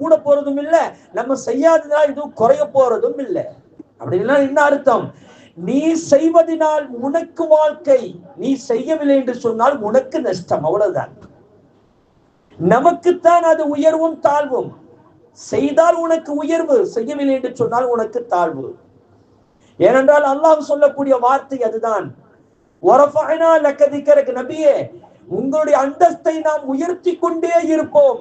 கூட போறதும் இல்ல, நம்ம செய்யாததால் இதுவும் குறைய போறதும் இல்லை. அப்படின்னா என்ன அர்த்தம்? நீ செய்வதனால் உனக்கு வாழ்க்கை, நீ செய்யவில்லை என்று சொன்னால் உனக்கு நஷ்டம், அவ்வளவுதான். நமக்குத்தான் அது உயர்வும் தாழ்வும். செய்தால் உனக்கு உயர்வு, செய்யவில்லை என்று சொன்னால் உனக்கு தாழ்வு. ஏனென்றால் அல்லாஹ் சொல்லக்கூடிய வார்த்தை அதுதான், வரஃபஅனா லக திக்ரக. நபியே, உங்களுடைய அந்தஸ்தை நாம் உயர்த்தி கொண்டே இருப்போம்.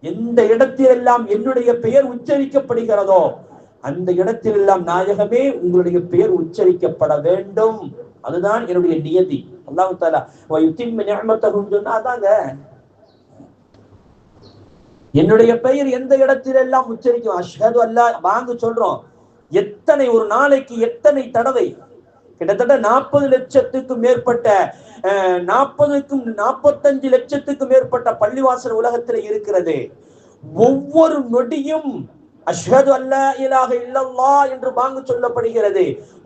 எந்த இடத்திலெல்லாம் என்னுடைய பெயர் உச்சரிக்கப்படுகிறதோ அந்த இடத்திலெல்லாம் நாயகமே உங்களுடைய பெயர் உச்சரிக்கப்பட வேண்டும். அதுதான் என்னுடைய நியதி. அல்லாஹ் தஆலா வ யுத்திம்மு நிஅமத்தஹு சொன்னாதாங்க. என்னுடைய பெயர் எந்த இடத்திலெல்லாம் உச்சரிக்கும், அஷ்ஹது அல்லா வாங்க சொல்றோம், எத்தனை ஒரு நாளைக்கு எத்தனை தடவை, கிட்டத்தட்ட 40 லட்சத்துக்கும் மேற்பட்ட 45 லட்சத்துக்கும் மேற்பட்ட பள்ளிவாசல் உலகத்தில் இருக்கிறது. ஒவ்வொரு நொடியும் அஷ்ஹது அல்லா இலாஹ இல்லல்லாஹ் என்று பாங்கு சொல்லப்படுகிறது.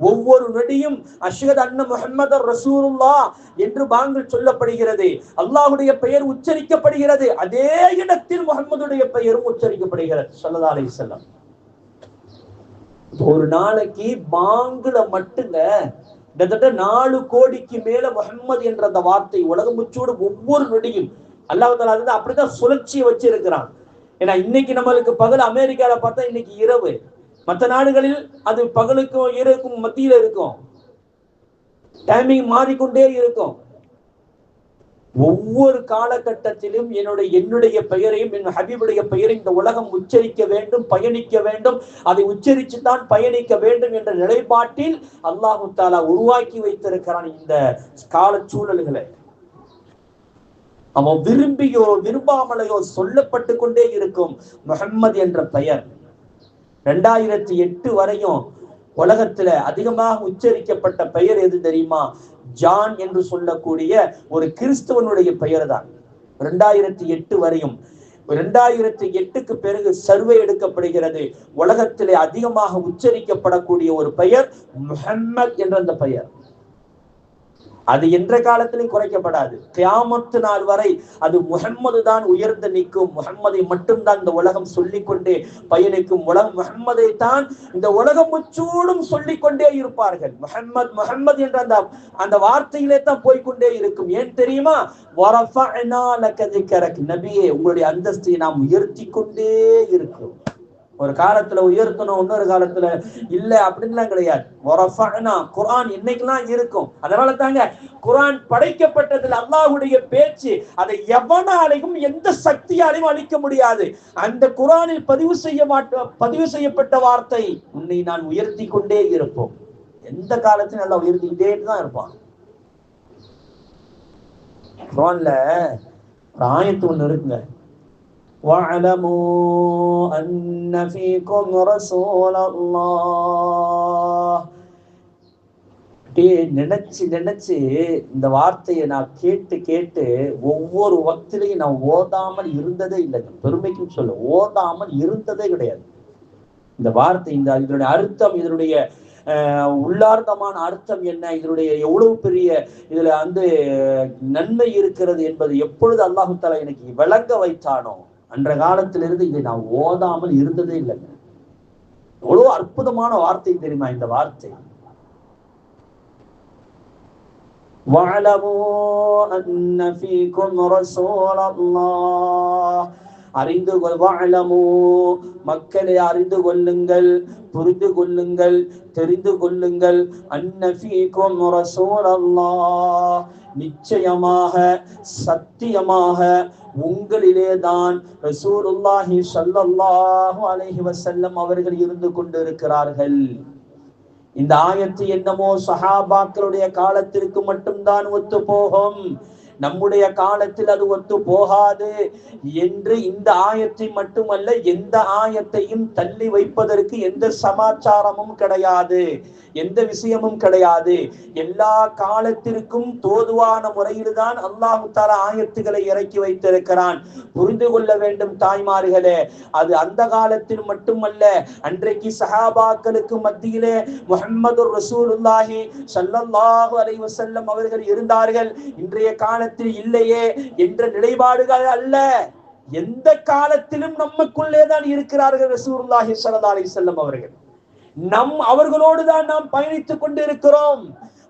ஒவ்வொரு நொடியும் அஷ்ஹது அன்ன முஹம்மதர் ரசூலுல்லாஹ் என்று பாங்கு சொல்லப்படுகிறது. அல்லாஹ்வுடைய பெயர் உச்சரிக்கப்படுகிறது. அதே இடத்தில் முஹம்மதுடைய பெயரும் உச்சரிக்கப்படுகிறது ஸல்லல்லாஹு அலைஹி வஸல்லம். ஒரு நாளைக்கு பாங்குல மட்டுங்க கிட்டத்தட்ட 4 கோடிக்கு மேல முஹம்மது என்ற அந்த வார்த்தை உலகம் முச்சோடு ஒவ்வொரு நொடியும் அல்லாஹ் தஆலா அப்படிதான் சுழற்சியை வச்சிருக்கிறான். ஏன்னா இன்னைக்கு நம்மளுக்கு பகல், அமெரிக்கால பார்த்தா இன்னைக்கு இரவு, மற்ற நாடுகளில் அது பகலுக்கும் இரவுக்கும் மத்தியில இருக்கும், டைமிங் மாறிக்கொண்டே இருக்கும். ஒவ்வொரு காலகட்டத்திலும் என்னுடைய பெயரையும் என் ஹபீபுடைய பெயரையும் இந்த உலகம் உச்சரிக்க வேண்டும், பயணிக்க வேண்டும். அதை உச்சரிச்சுதான் பயணிக்க வேண்டும் என்ற நிலைப்பாட்டில் அல்லாஹ் தஆலா உருவாக்கி வைத்திருக்கிறான் இந்த கால சூழல்களை. அவன் விரும்பியோ விரும்பாமலையோ சொல்லப்பட்டு கொண்டே இருக்கும் முஹம்மது என்ற பெயர். 2008 வரையும் உலகத்துல அதிகமாக உச்சரிக்கப்பட்ட பெயர் எது தெரியுமா? ஜான் என்று சொல்லக்கூடிய ஒரு கிறிஸ்தவனுடைய பெயர் தான். 2008 வரையும். 2008க்கு பிறகு சர்வே எடுக்கப்படுகிறது. உலகத்திலே அதிகமாக உச்சரிக்கப்படக்கூடிய ஒரு பெயர் முஹம்மத் என்ற அந்த பெயர். அது என்ற காலத்திலும் குறைக்கப்படாது. கியாமத்து நாள் வரை அது முஹம்மது தான் உயர்ந்து நிற்கும். முஹம்மதை மட்டும்தான் இந்த உலகம் சொல்லிக்கொண்டே பயணிக்கும். முஹம்மதை தான் இந்த உலகம் முச்சூடும் சொல்லிக்கொண்டே இருப்பார்கள். முஹம்மத் முஹம்மது என்ற அந்த வார்த்தையிலே தான் போய்கொண்டே இருக்கும். ஏன் தெரியுமா? வரஃபஅனா லக திக்ரக. நபியே, உங்களுடைய அந்தஸ்தை நாம் உயர்த்தி கொண்டே இருக்கிறோம். ஒரு காலத்துல உயர்த்தணும், இன்னொரு காலத்துல இல்ல அப்படின்லாம் கிடையாது. வரஃபஅனா குர்ஆன் என்னைக்கெல்லாம் இருக்கும். அதனால தாங்க குர்ஆன் படைக்கப்பட்டதில் அல்லாஹ்வுடைய பேச்சு அதை எவனாலையும் எந்த சக்தியாலையும் அழிக்க முடியாது. அந்த குர்ஆனில் பதிவு செய்யப்பட்ட வார்த்தை, உன்னை நான் உயர்த்தி கொண்டே இருப்போம். எந்த காலத்திலும் அல்லாஹ் உயர்த்திக்கிட்டே தான் இருப்பான். குர்ஆன்ல ஒரு ஆயத்து ஒண்ணு இருக்குங்க, وَاعْلَمُوا أَنَّ فِيكُمْ رَسُولَ اللَّهِ. நினைச்சு இந்த வார்த்தையை நான் கேட்டு ஒவ்வொரு வக்திலையும் நான் ஓதாமல் இருந்ததே இல்லைங்க. பெருமைக்கும் சொல்ல, ஓதாமல் இருந்ததே கிடையாது. இந்த வார்த்தை, இதனுடைய அர்த்தம், இதனுடைய உள்ளார்த்தமான அர்த்தம் என்ன, இதனுடைய எவ்வளவு பெரிய இதுல நன்மை இருக்கிறது என்பது எப்பொழுது அல்லாஹ் தஆலா எனக்கு விளங்க வைத்தானோ அன்ற காலத்திலிருந்து இதை நான் ஓதாமல் இருந்ததே இல்லைங்க. எவ்வளவு அற்புதமான வார்த்தை தெரியுமா இந்த வார்த்தை? وَاعْلَمُوا أَنَّ فِيكُمْ رَسُولَ اللَّهِ. அறிந்து வஅலமு, மக்களை அறிந்து கொள்ளுங்கள், புரிந்து கொள்ளுங்கள், தெரிந்து கொள்ளுங்கள், அன்ன ஃபீக்கும் ரசூலல்லாஹ், நிச்சயமாக சத்தியமாக உங்களிலேதான் ரசூலுல்லாஹி ஸல்லல்லாஹு அலைஹி வஸல்லம் அவர்கள் இருந்து கொண்டிருக்கிறார்கள். இந்த ஆயத்து என்னமோ சஹாபாக்களுடைய காலத்திற்கு மட்டும்தான் ஒத்து போகும், நம்முடைய காலத்தில் அது ஒத்து போகாது என்று இந்த ஆயத்தை மட்டுமல்ல, எந்த ஆயத்தையும் தள்ளி வைப்பதற்கு எந்த சமாச்சாரமும் கிடையாது, எந்த விஷயமும் கிடையாது. எல்லா காலத்திற்கும் தோதுவான முறையில்தான் அல்லாஹ் தஆலா ஆயத்துக்களை இறக்கி வைத்திருக்கிறான். புரிந்து கொள்ள வேண்டும் தாய்மார்களே, அது அந்த காலத்தில் மட்டுமல்ல, அன்றைக்கு சஹாபாக்களுக்கு மத்தியிலே முஹம்மதுர் ரசூலுல்லாஹி ஸல்லல்லாஹு அலைஹி வஸல்லம் அவர்கள் இருந்தார்கள், இன்றைய காலத்தில் இல்லையே என்ற நிலைப்பாடுகள் அல்ல. எந்த காலத்திலும் நமக்குள்ளே தான் இருக்கிறார்கள் ரசூலுல்லாஹி ஸல்லல்லாஹு அலைஹி வஸல்லம் அவர்கள். அவர்களோடு தான் நாம் பயணித்துக் கொண்டிருக்கிறோம்.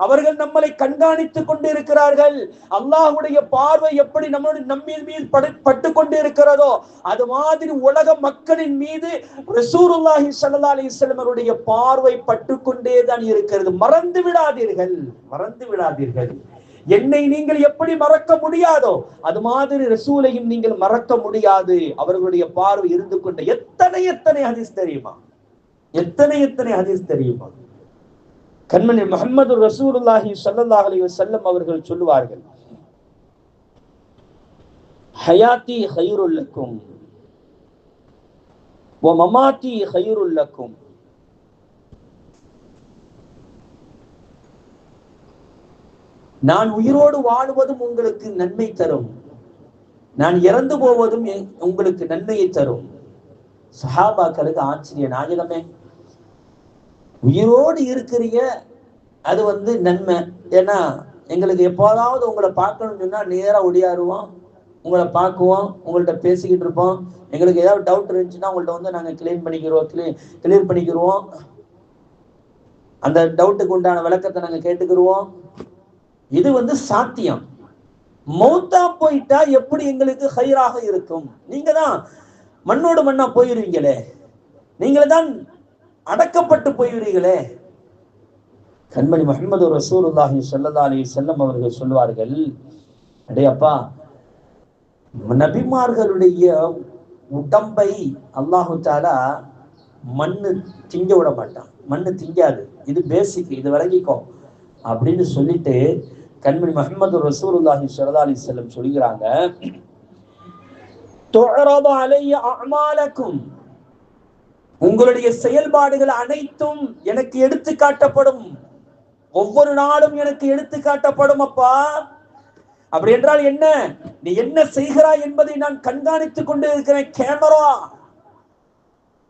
அவர்கள் நம்மளை கண்காணித்துக் கொண்டிருக்கிறார்கள். அல்லாஹ்வுடைய பார்வை எப்படி நம்மின் மீது பட்டு கொண்டிருக்கிறதோ அது மாதிரி உலக மக்களின் மீது ரசூலுல்லாஹி ஸல்லல்லாஹு அலைஹி வஸல்லம் அவருடைய பார்வை பட்டு கொண்டே தான் இருக்கிறது. மறந்து விடாதீர்கள், மறந்து விடாதீர்கள். என்னை நீங்கள் எப்படி மறக்க முடியாதோ அது மாதிரி ரசூலையும் நீங்கள் மறக்க முடியாது. அவர்களுடைய பார்வை இருந்து கொண்ட எத்தனை எத்தனை ஹதீஸ் தெரியுமா, எத்தனை எத்தனை ஹதீஸ் தெரியுமா. கண்மணி முஹம்மது ரசூலுல்லாஹி ஸல்லல்லாஹு அலைஹி வஸல்லம் அவர்கள் சொல்லுவார்கள், ஹயாத்தி கைருல் லக்கும் வ மமாத்தி கைருல் லக்கும். நான் உயிரோடு வாழுவதும் உங்களுக்கு நன்மை தரும், நான் இறந்து போவதும் உங்களுக்கு நன்மையை தரும். சஹாபாக்களுக்கு ஆச்சரிய, நாயகமே உயிரோடு இருக்கிறீங்க, அது நன்மை. ஏன்னா எங்களுக்கு எப்போதாவது உங்களை பார்க்கணும்னு சொன்னா நேரா ஒடியாருவோம், உங்களை பார்க்குவோம், உங்கள்கிட்ட பேசிக்கிட்டு இருப்போம். எங்களுக்கு ஏதாவது டவுட் இருந்துச்சுன்னா உங்கள்கிட்ட நாங்கள் கிளியர் பண்ணிக்கிறோம். அந்த டவுட்டுக்கு உண்டான விளக்கத்தை நாங்கள் கேட்டுக்கிடுவோம். இது சாத்தியம். மௌத்தா போயிட்டா எப்படி எங்களுக்கு ஹைராக இருக்கும்? நீங்க தான் மண்ணோடு மண்ணா போயிருவீங்களே, நீங்கள தான் அடக்கப்பட்டு போயிருவீங்களே. கண்மணி முஹம்மது ரசூலுல்லாஹி ஸல்லல்லாஹு அலைஹி வஸல்லம் அவர்கள் சொல்வார்கள், அடே அப்பா, நபிமார்களுடைய உடம்பை அல்லாஹு தஆலா மண்ணு திங்க விட மாட்டான், மண்ணு திங்காது, இது பேசிக், இது விளங்கிக்கோ அப்படின்னு சொல்லிட்டு கண்மணி முஹம்மது ரசூலுல்லாஹி ஸல்லல்லாஹு அலைஹி வஸல்லம் சொல்கிறாங்க, துஅரது அலைய அஅமாலக்கும், உங்களுடைய செயல்பாடுகள் அனைத்தும் எனக்கு எடுத்து காட்டப்படும், ஒவ்வொரு நாளும் எனக்கு எடுத்து காட்டப்படும். அப்பா, அப்படி என்றால் என்ன? நீ என்ன செய்கிறாய் என்பதை நான் கண்காணித்துக் கொண்டு இருக்கிறேன். கேமரா,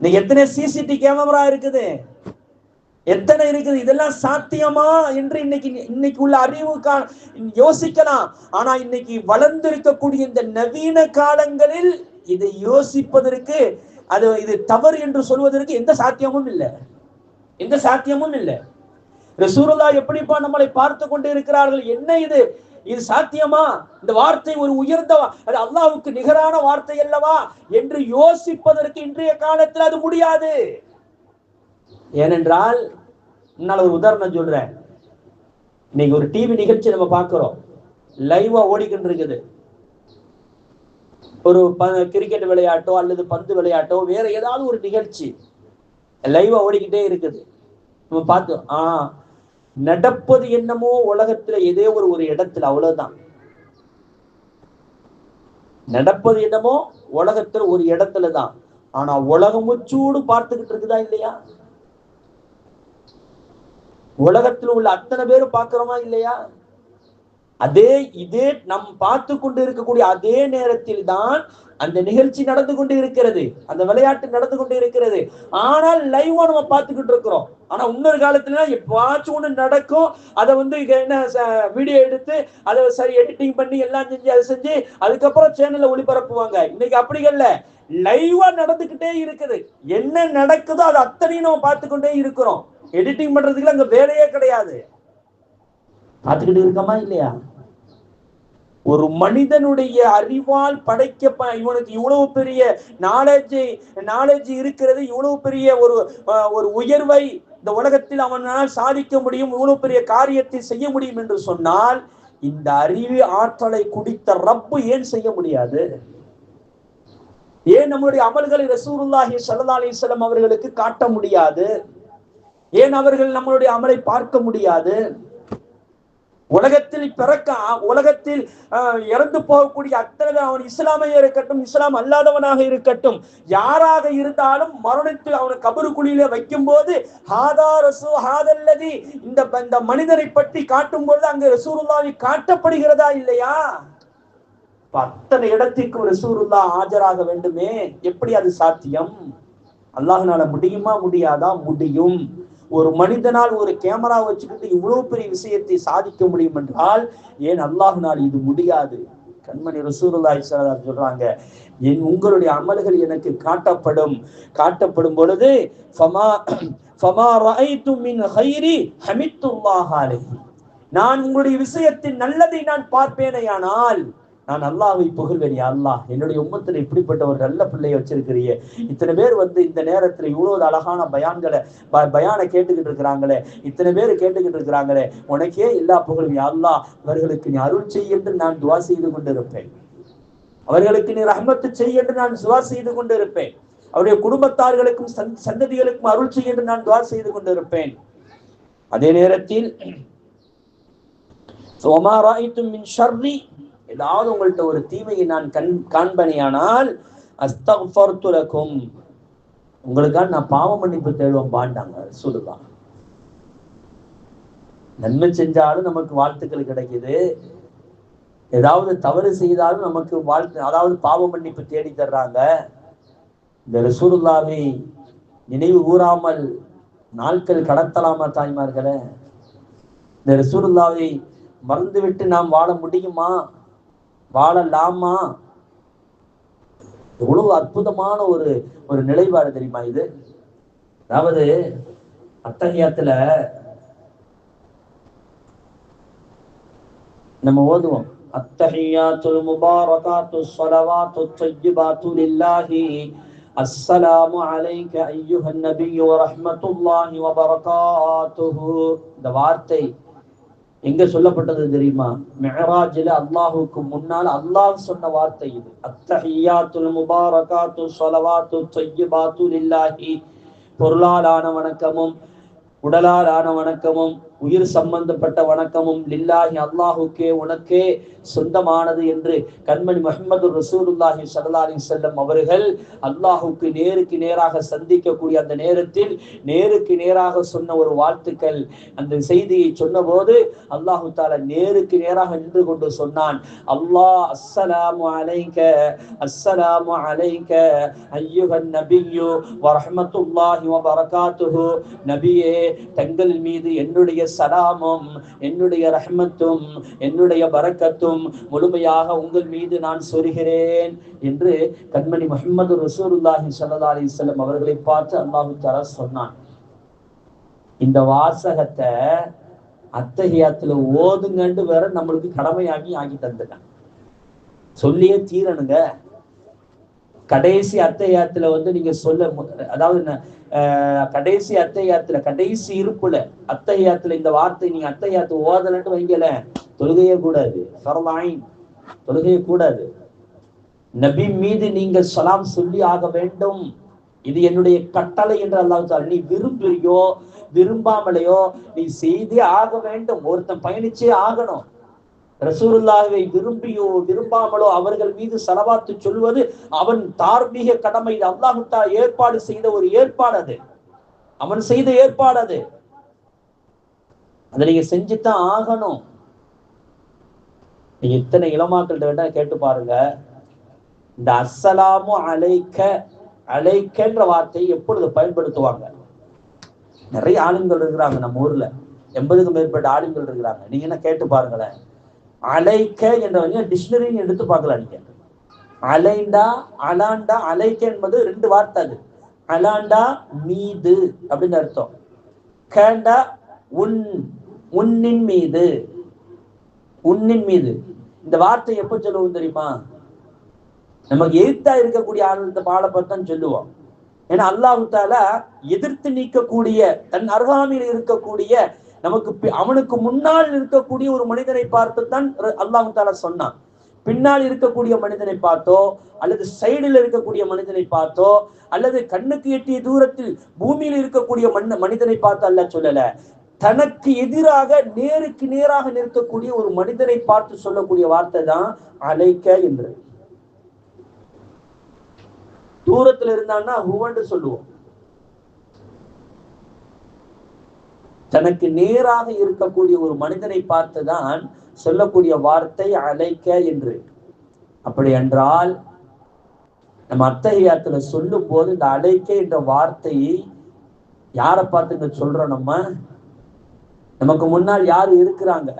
நீ எத்தனை சிசிடிவி கேமரா இருக்குது, எத்தனை இருக்குது, இதெல்லாம் சாத்தியமா என்று இன்னைக்கு உள்ள அறிவு யோசிக்கலாம். ஆனா இன்னைக்கு வளர்ந்து இருக்கக்கூடிய இந்த நவீன காலங்களில் இதை யோசிப்பதற்கு, இது தவறு என்று சொல்வதற்கு எந்த சாத்தியமும் இல்லை, எந்த சாத்தியமும் இல்லை. ரசூலுல்லாஹ் எப்படிப்பா நம்மளை பார்த்து கொண்டு இருக்கிறார்கள், என்ன இது சாத்தியமா? இந்த வார்த்தை ஒரு உயர்ந்த, அது அல்லாஹ்வுக்கு நிகரான வார்த்தை அல்லவா என்று யோசிப்பதற்கு இன்றைய காலத்தில் அது முடியாது. ஏனென்றால், என்னால ஒரு உதாரணம் சொல்றேன். இன்னைக்கு ஒரு டிவி நிகழ்ச்சி நம்ம பார்க்கிறோம், லைவா ஓடிக்கிட்டு இருக்குது. ஒரு கிரிக்கெட் விளையாட்டோ அல்லது பந்து விளையாட்டோ வேற ஏதாவது ஒரு நிகழ்ச்சி லைவா ஓடிக்கிட்டே இருக்குது. நம்ம பார்த்தோம், நடப்பது என்னமோ உலகத்துல ஏதோ ஒரு இடத்துல, அவ்வளவுதான். நடப்பது என்னமோ உலகத்துல ஒரு இடத்துலதான். ஆனா உலகம் முச்சூடு பார்த்துக்கிட்டு இருக்குதா இல்லையா? உலகத்தில் உள்ள அத்தனை பேரும் பார்க்கிறோமா இல்லையா? இதே நம் பார்த்து கொண்டு இருக்கக்கூடிய அதே நேரத்தில் தான் அந்த நிகழ்ச்சி நடந்து கொண்டு இருக்கிறது, அந்த விளையாட்டு நடந்து கொண்டு இருக்கிறது. ஆனால் லைவா நம்ம பார்த்துக்கிட்டு இருக்கிறோம். ஆனா இன்னொரு காலத்துல எப்பாச்சும் ஒண்ணு நடக்கும், அதை என்ன வீடியோ எடுத்து அதை சரி எடிட்டிங் பண்ணி எல்லாம் செஞ்சு அதை செஞ்சு அதுக்கப்புறம் சேனல்ல ஒளிபரப்புவாங்க. இன்னைக்கு அப்படி இல்ல, லைவா நடந்துகிட்டே இருக்குது. என்ன நடக்குதோ அது அத்தனையும் நம்ம பார்த்துக்கொண்டே இருக்கிறோம். எடிட்டிங் பண்றதுக்கு அங்க வேலையே கிடையாது. பார்த்துக்கிட்டு இருக்கமா இல்லையா? ஒரு மனிதனுடைய அறிவால் இவனுக்கு இவ்வளவு பெரிய நாலேஜ் இருக்கிறது, இவ்வளவு பெரிய ஒரு உயர்வை இந்த உலகத்தில் அவனால் சாதிக்க முடியும், இவ்வளவு பெரிய காரியத்தை செய்ய முடியும் என்று சொன்னால் இந்த அறிவு ஆற்றலை குடித்த ரப்பு ஏன் செய்ய முடியாது? ஏன் நம்முடைய அமல்களை ரசூலுல்லாஹி ஸல்லல்லாஹு அலைஹி வஸல்லம் அவர்களுக்கு காட்ட முடியாது? ஏன் அவர்கள் நம்மளுடைய அமலை பார்க்க முடியாது? உலகத்தில் இறந்து போகக்கூடிய அத்தனை, அவன் இஸ்லாமையா இருக்கட்டும், இஸ்லாம் அல்லாதவனாக இருக்கட்டும், யாராக இருந்தாலும் மரணத்தில் அவனை கபருக்குழியில வைக்கும் போது இந்த மனிதரை பற்றி காட்டும் போது அங்கு ரசூலுல்லாஹி காட்டப்படுகிறதா இல்லையா? அத்தனை இடத்திற்கு ரசூலுல்லாஹ் ஆஜராக வேண்டுமே, எப்படி அது சாத்தியம்? அல்லாஹ்னால முடியுமா? முடியாதா? முடியும். ஒரு மனிதனால் ஒரு கேமரா வச்சுக்கிட்டு இவ்வளவு பெரிய விஷயத்தை சாதிக்க முடியும் என்றால் ஏன் அல்லாஹ்னால் இது முடியாது? கண்மணி ரசூலுல்லாஹி ஸல்லல்லாஹு அலைஹி சொல்றாங்க, உங்களுடைய அமல்கள் எனக்கு காட்டப்படும் பொழுது ஃபமா ரஅய்து மின் கைரி ஹமித்துல்லாஹ் அலைஹி, நான் உங்களுடைய விஷயத்தின் நல்லதை நான் பார்ப்பேனேயானால் நான் அல்லாஹ்வை புகழ்வேன். யா அல்லாஹ், என்னுடைய உம்மத்துல இப்படிப்பட்ட ஒரு நல்ல பிள்ளையை வச்சிருக்கிறியே, இத்தனை பேர் இந்த நேரத்துல இவ்வளவு அழகான பயானை கேட்டுக்கிட்டு இருக்கிறாங்களே, இத்தனை பேர் கேட்டுக்கிட்டு இருக்கிறாங்களே, உனக்கே எல்லா புகழும். யா அல்லாஹ், அவர்களுக்கு நீ அருள் செய் என்று நான் துவா செய்து கொண்டிருப்பேன். அவர்களுக்கு நீ ரஹ்மத்து செய் என்று நான் துவா செய்து கொண்டிருப்பேன். அவருடைய குடும்பத்தார்களுக்கும் சந்ததிகளுக்கும் அருள் செய் என்று நான் துவா செய்து கொண்டிருப்பேன். அதே நேரத்தில் ஏதாவது உங்கள்கிட்ட ஒரு தீமையை நான் காண்பனையானால் அஸ்தக்ஃபர்து லகும், உங்களுக்காக நான் பாவ மன்னிப்பு தேடுவோம் பாண்டாங்க சொல்லுதான். நன்மை செஞ்சாலும் நமக்கு வாழ்த்துக்கள் கிடைக்குது, ஏதாவது தவறு செய்தாலும் நமக்கு அதாவது பாவ மன்னிப்பு தேடி தர்றாங்க. இந்த ரசூலுல்லாஹை நினைவு கூறாமல் நாட்கள் கடத்தலாமா தாய்மார்களே? இந்த ரசூலுல்லாஹை மறந்துவிட்டு நாம் வாழ முடியுமா? வாழலாமா? எவ்வளவு அற்புதமான ஒரு நிலைப்பாடு தெரியுமா இது? அதாவது அத்தஹியாத்துல நம்ம ஓதுவோம், அத்தஹியாத்துல் முபாரகாத்துஸ் ஸலவாத்துத் தய்யிபாத்து லில்லாஹி அஸ்ஸலாமு அலைக அய்யுஹன் நபியு வ ரஹ்மத்துல்லாஹி வ பரகாத்துஹு. இந்த வார்த்தை எங்க சொல்லப்பட்டது தெரியுமா? மிஅராஜில அல்லாஹுக்கு முன்னால் அல்லாஹ் சொன்ன வார்த்தை இது. அத்தஹியாத்துல் முபாரகாத்து ஸலவாத்து தய்யிபாத்து லில்லாஹி, பொருளாலான வணக்கமும் உடலாலான வணக்கமும் உயிர் சம்பந்தப்பட்ட வணக்கமும் லில்லாஹி அல்லாஹுக்கே உனக்கே சொந்தமானது என்று கண்மணி முஹம்மது ரசூலுல்லாஹி ஸல்லல்லாஹு அலைஹி வஸல்லம் அவர்கள் அல்லாஹுக்கு நேருக்கு நேராக சந்திக்கக்கூடிய அந்த நேரத்தில் நேருக்கு நேராக சொன்ன ஒரு வாழ்த்துக்கள். அந்த செய்தியை சொன்ன போது அல்லாஹு தஆலா நேருக்கு நேராக நின்று கொண்டு சொன்னான், அல்லாஹ் அஸ்ஸலாமு அலைக அய்யுஹன் நபியு வ ரஹ்மத்துல்லாஹி வ பரகாத்துஹு, நபியே தங்கள் மீது என்னுடைய சலாமும் என்னுடைய ரஹ்மத்தும் என்னுடைய பரக்கத்தும் முழுமையாக உங்கள் மீது நான் சொல்கிறேன் என்று கண்மணி முஹம்மது ரசூலுல்லாஹி ஸல்லல்லாஹு அலைஹி வஸல்லம் அவர்களை பார்த்து அல்லாஹ் தஆலா சொன்னான். இந்த வாசகத்தை அத்தஹியாத்துல ஓதுங்கன்னு வேற நம்மளுக்கு கடமையாகி தந்துட்டான். சொல்லியே தீரணுங்க. கடைசி அத்தஹியாத்துல நீங்க சொல்ல, அதாவது கடைசி அத்தஹியாத்துல கடைசி இருப்புல அத்தஹியாத்துல இந்த வார்த்தை நீங்க அத்தஹியாத்து ஓதலன்னு வைங்கல, தொழுகையே கூடாது, ஃபர்லாயின் தொழுகையே கூடாது. நபி மீது நீங்க சலாம் சொல்லி ஆக வேண்டும், இது என்னுடைய கட்டளை என்று அல்லாஹ் தஆலா, நீ விரும்புறியோ விரும்பாமலையோ நீ செய்தே ஆக வேண்டும். ஒருத்தன் பயணிச்சே ஆகணும். ரசூலுல்லாஹ்வை விரும்பியோ விரும்பாமலோ அவர்கள் மீது ஸலவாத்து சொல்வது அவன் தார்மீக கடமை. அல்லாஹ் தஆலா ஏற்பாடு செய்த ஒரு ஏற்பாடு, அது அவன் செய்த ஏற்பாடு. அதை நீங்க செஞ்சுதான் ஆகணும். நீங்க இத்தனை இளமாக்கள்கிட்ட வேண்டா கேட்டு பாருங்க, இந்த அஸ்ஸலாமு அலைக்கன்ற வார்த்தையை எப்பொழுது பயன்படுத்துவாங்க? நிறைய ஆளுங்கள் இருக்கிறாங்க நம்ம ஊர்ல, 80க்கும் மேற்பட்ட ஆளுங்கள் இருக்கிறாங்க. நீங்க என்ன கேட்டு பாருங்களேன். அலைக்க என்றவங்க டிக்ஷனரின்னு எடுத்து பார்க்கலாம். நீங்க அலைண்டா அலாண்டா, அலைக்க என்பது 2 வார்த்தை. அது அலாண்டா மீது அப்படின்னு அர்த்தம், கேண்டா உன்னின் மீது. இந்த வார்த்தை எப்ப சொல்லுவோம் தெரியுமா? நமக்கு எதிர்த்தா இருக்கக்கூடிய ஆள் இந்த பாலை பார்த்தான் சொல்லுவோம். ஏன்னா அல்லாஹ் தஆலா எதிர்த்து நீக்கக்கூடிய, தன் அருகாமையில் இருக்கக்கூடிய, நமக்கு அவனுக்கு முன்னால் இருக்கக்கூடிய ஒரு மனிதனை பார்த்து தான் அல்லாஹ் தஆலா சொன்னான். பின்னால் இருக்கக்கூடிய மனிதனை பார்த்தோ, அல்லது சைடில் இருக்கக்கூடிய மனிதனை பார்த்தோ, அல்லது கண்ணுக்கு எட்டிய தூரத்தில் பூமியில் இருக்கக்கூடிய மனிதனை பார்த்து அல்லாஹ் சொல்லல. தனக்கு எதிராக நேருக்கு நேராக நிற்கக்கூடிய ஒரு மனிதனை பார்த்து சொல்லக்கூடிய வார்த்தை தான் அலைக்க என்று. தூரத்துல இருந்தான்னா ஹுவன்னு சொல்லுவோம். தனக்கு நேராக இருக்கக்கூடிய ஒரு மனிதனை பார்த்துதான் சொல்லக்கூடிய வார்த்தை அலைக்க என்று. அப்படி என்றால் நம்ம அத்தஹியாத்துல சொல்லும் போது இந்த அலைக்க என்ற வார்த்தையை யாரை பார்த்து சொல்றோம்? நமக்கு முன்னால் யாரு இருக்கிறாங்க?